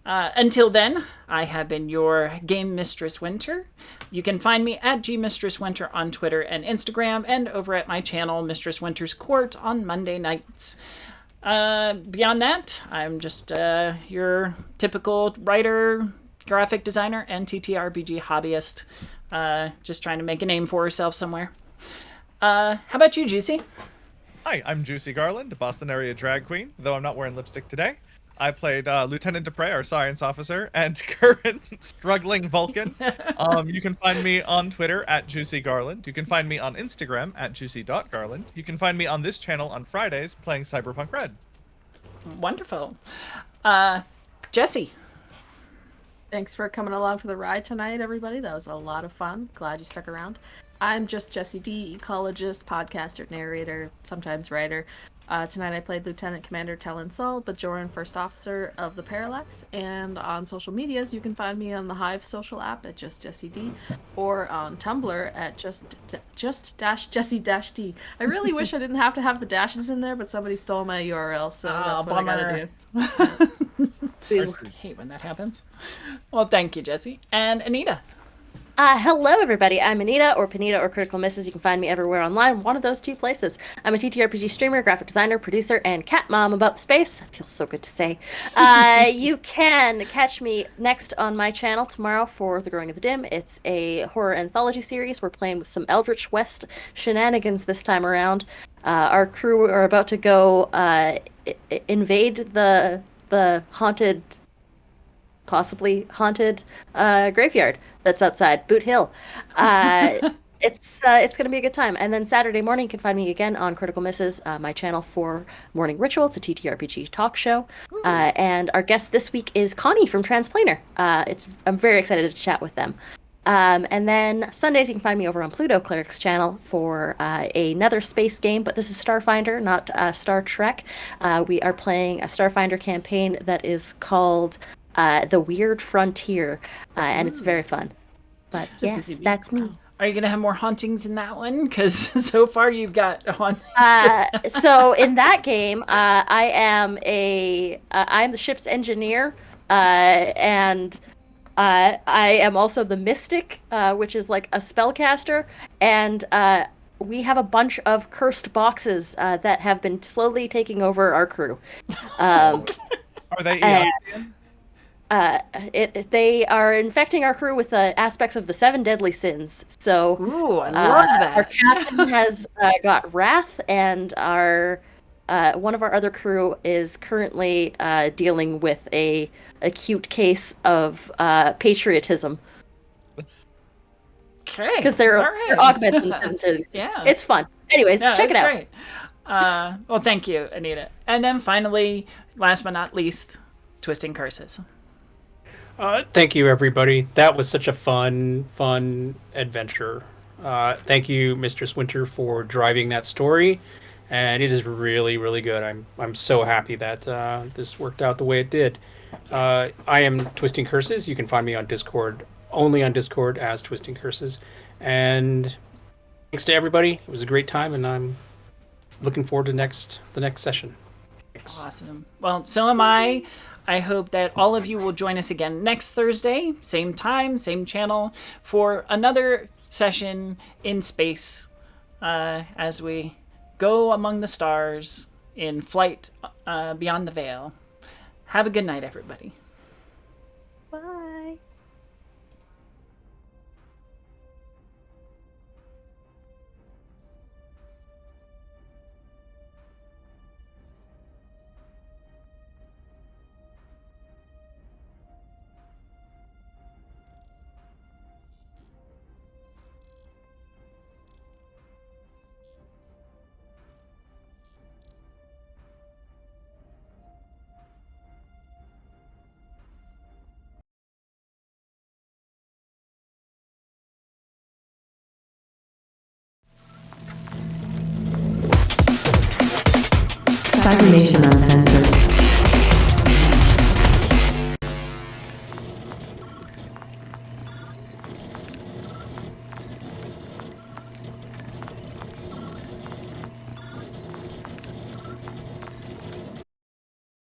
Until then, I have been your Game Mistress Winter. You can find me at gmistresswinter on Twitter and Instagram, and over at my channel, Mistress Winter's Court, on Monday nights. Beyond that, I'm just your typical writer, graphic designer, and ttrpg hobbyist, just trying to make a name for herself somewhere. How about you, Juicy? Hi, I'm Juicy Garland, Boston area drag queen, though I'm not wearing lipstick today. I played Lieutenant Dupre, our science officer, and current struggling Vulcan. You can find me on Twitter at Juicy Garland. You can find me on Instagram at juicy.garland. You can find me on this channel on Fridays playing Cyberpunk Red. Wonderful. Jesse. Thanks for coming along for the ride tonight, everybody. That was a lot of fun. Glad you stuck around. I'm just Jessie D, ecologist, podcaster, narrator, sometimes writer. Tonight I played Lieutenant Commander Talon Sol, Bajoran First Officer of the Parallax, and on social medias you can find me on the Hive social app at just Jessie D, or on Tumblr at just-Jessie-D. I really wish I didn't have to have the dashes in there, but somebody stole my URL, so that's what bummer. I gotta do. I hate when that happens. Well, thank you, Jesse. And Anita. Hello, everybody. I'm Anita, or Panita, or Critical Misses. You can find me everywhere online, one of those two places. I'm a TTRPG streamer, graphic designer, producer, and cat mom about space. It feels so good to say. You can catch me next on my channel tomorrow for The Growing of the Dim. It's a horror anthology series. We're playing with some Eldritch West shenanigans this time around. Our crew are about to go invade the haunted, possibly haunted graveyard that's outside Boot Hill. It's going to be a good time. And then Saturday morning, you can find me again on Critical Misses, my channel for Morning Ritual. It's a TTRPG talk show. And our guest this week is Connie from Transplaner. I'm very excited to chat with them. And then Sundays, you can find me over on Pluto Cleric's channel for another space game, but this is Starfinder, not Star Trek. We are playing a Starfinder campaign that is called The Weird Frontier, and it's very fun. But yes, that's me. Are you going to have more hauntings in that one? Because so far you've got hauntings. So in that game, I'm the ship's engineer, and I am also the mystic, which is like a spellcaster, and we have a bunch of cursed boxes that have been slowly taking over our crew. Are they Eotian? They are infecting our crew with aspects of the 7 deadly sins. So, Ooh, I love that. Our captain has got wrath, and our one of our other crew is currently dealing with a acute case of patriotism. Okay. Because they're augmenting them. Yeah. It's fun. Anyways, check it out. Great. Well, thank you, Anita. And then finally, last but not least, Twisting Curses. Thank you, everybody. That was such a fun adventure. Thank you, Mistress Winter, for driving that story, and it is really, really good. I'm so happy that this worked out the way it did. I am Twisting Curses. You can find me on Discord, only on Discord as Twisting Curses. And thanks to everybody. It was a great time, and I'm looking forward to the next session. Thanks. Awesome. Well, so am I. I hope that all of you will join us again next Thursday, same time, same channel, for another session in space as we go among the stars in flight beyond the veil. Have a good night, everybody. Bye. Cybernation Uncensored.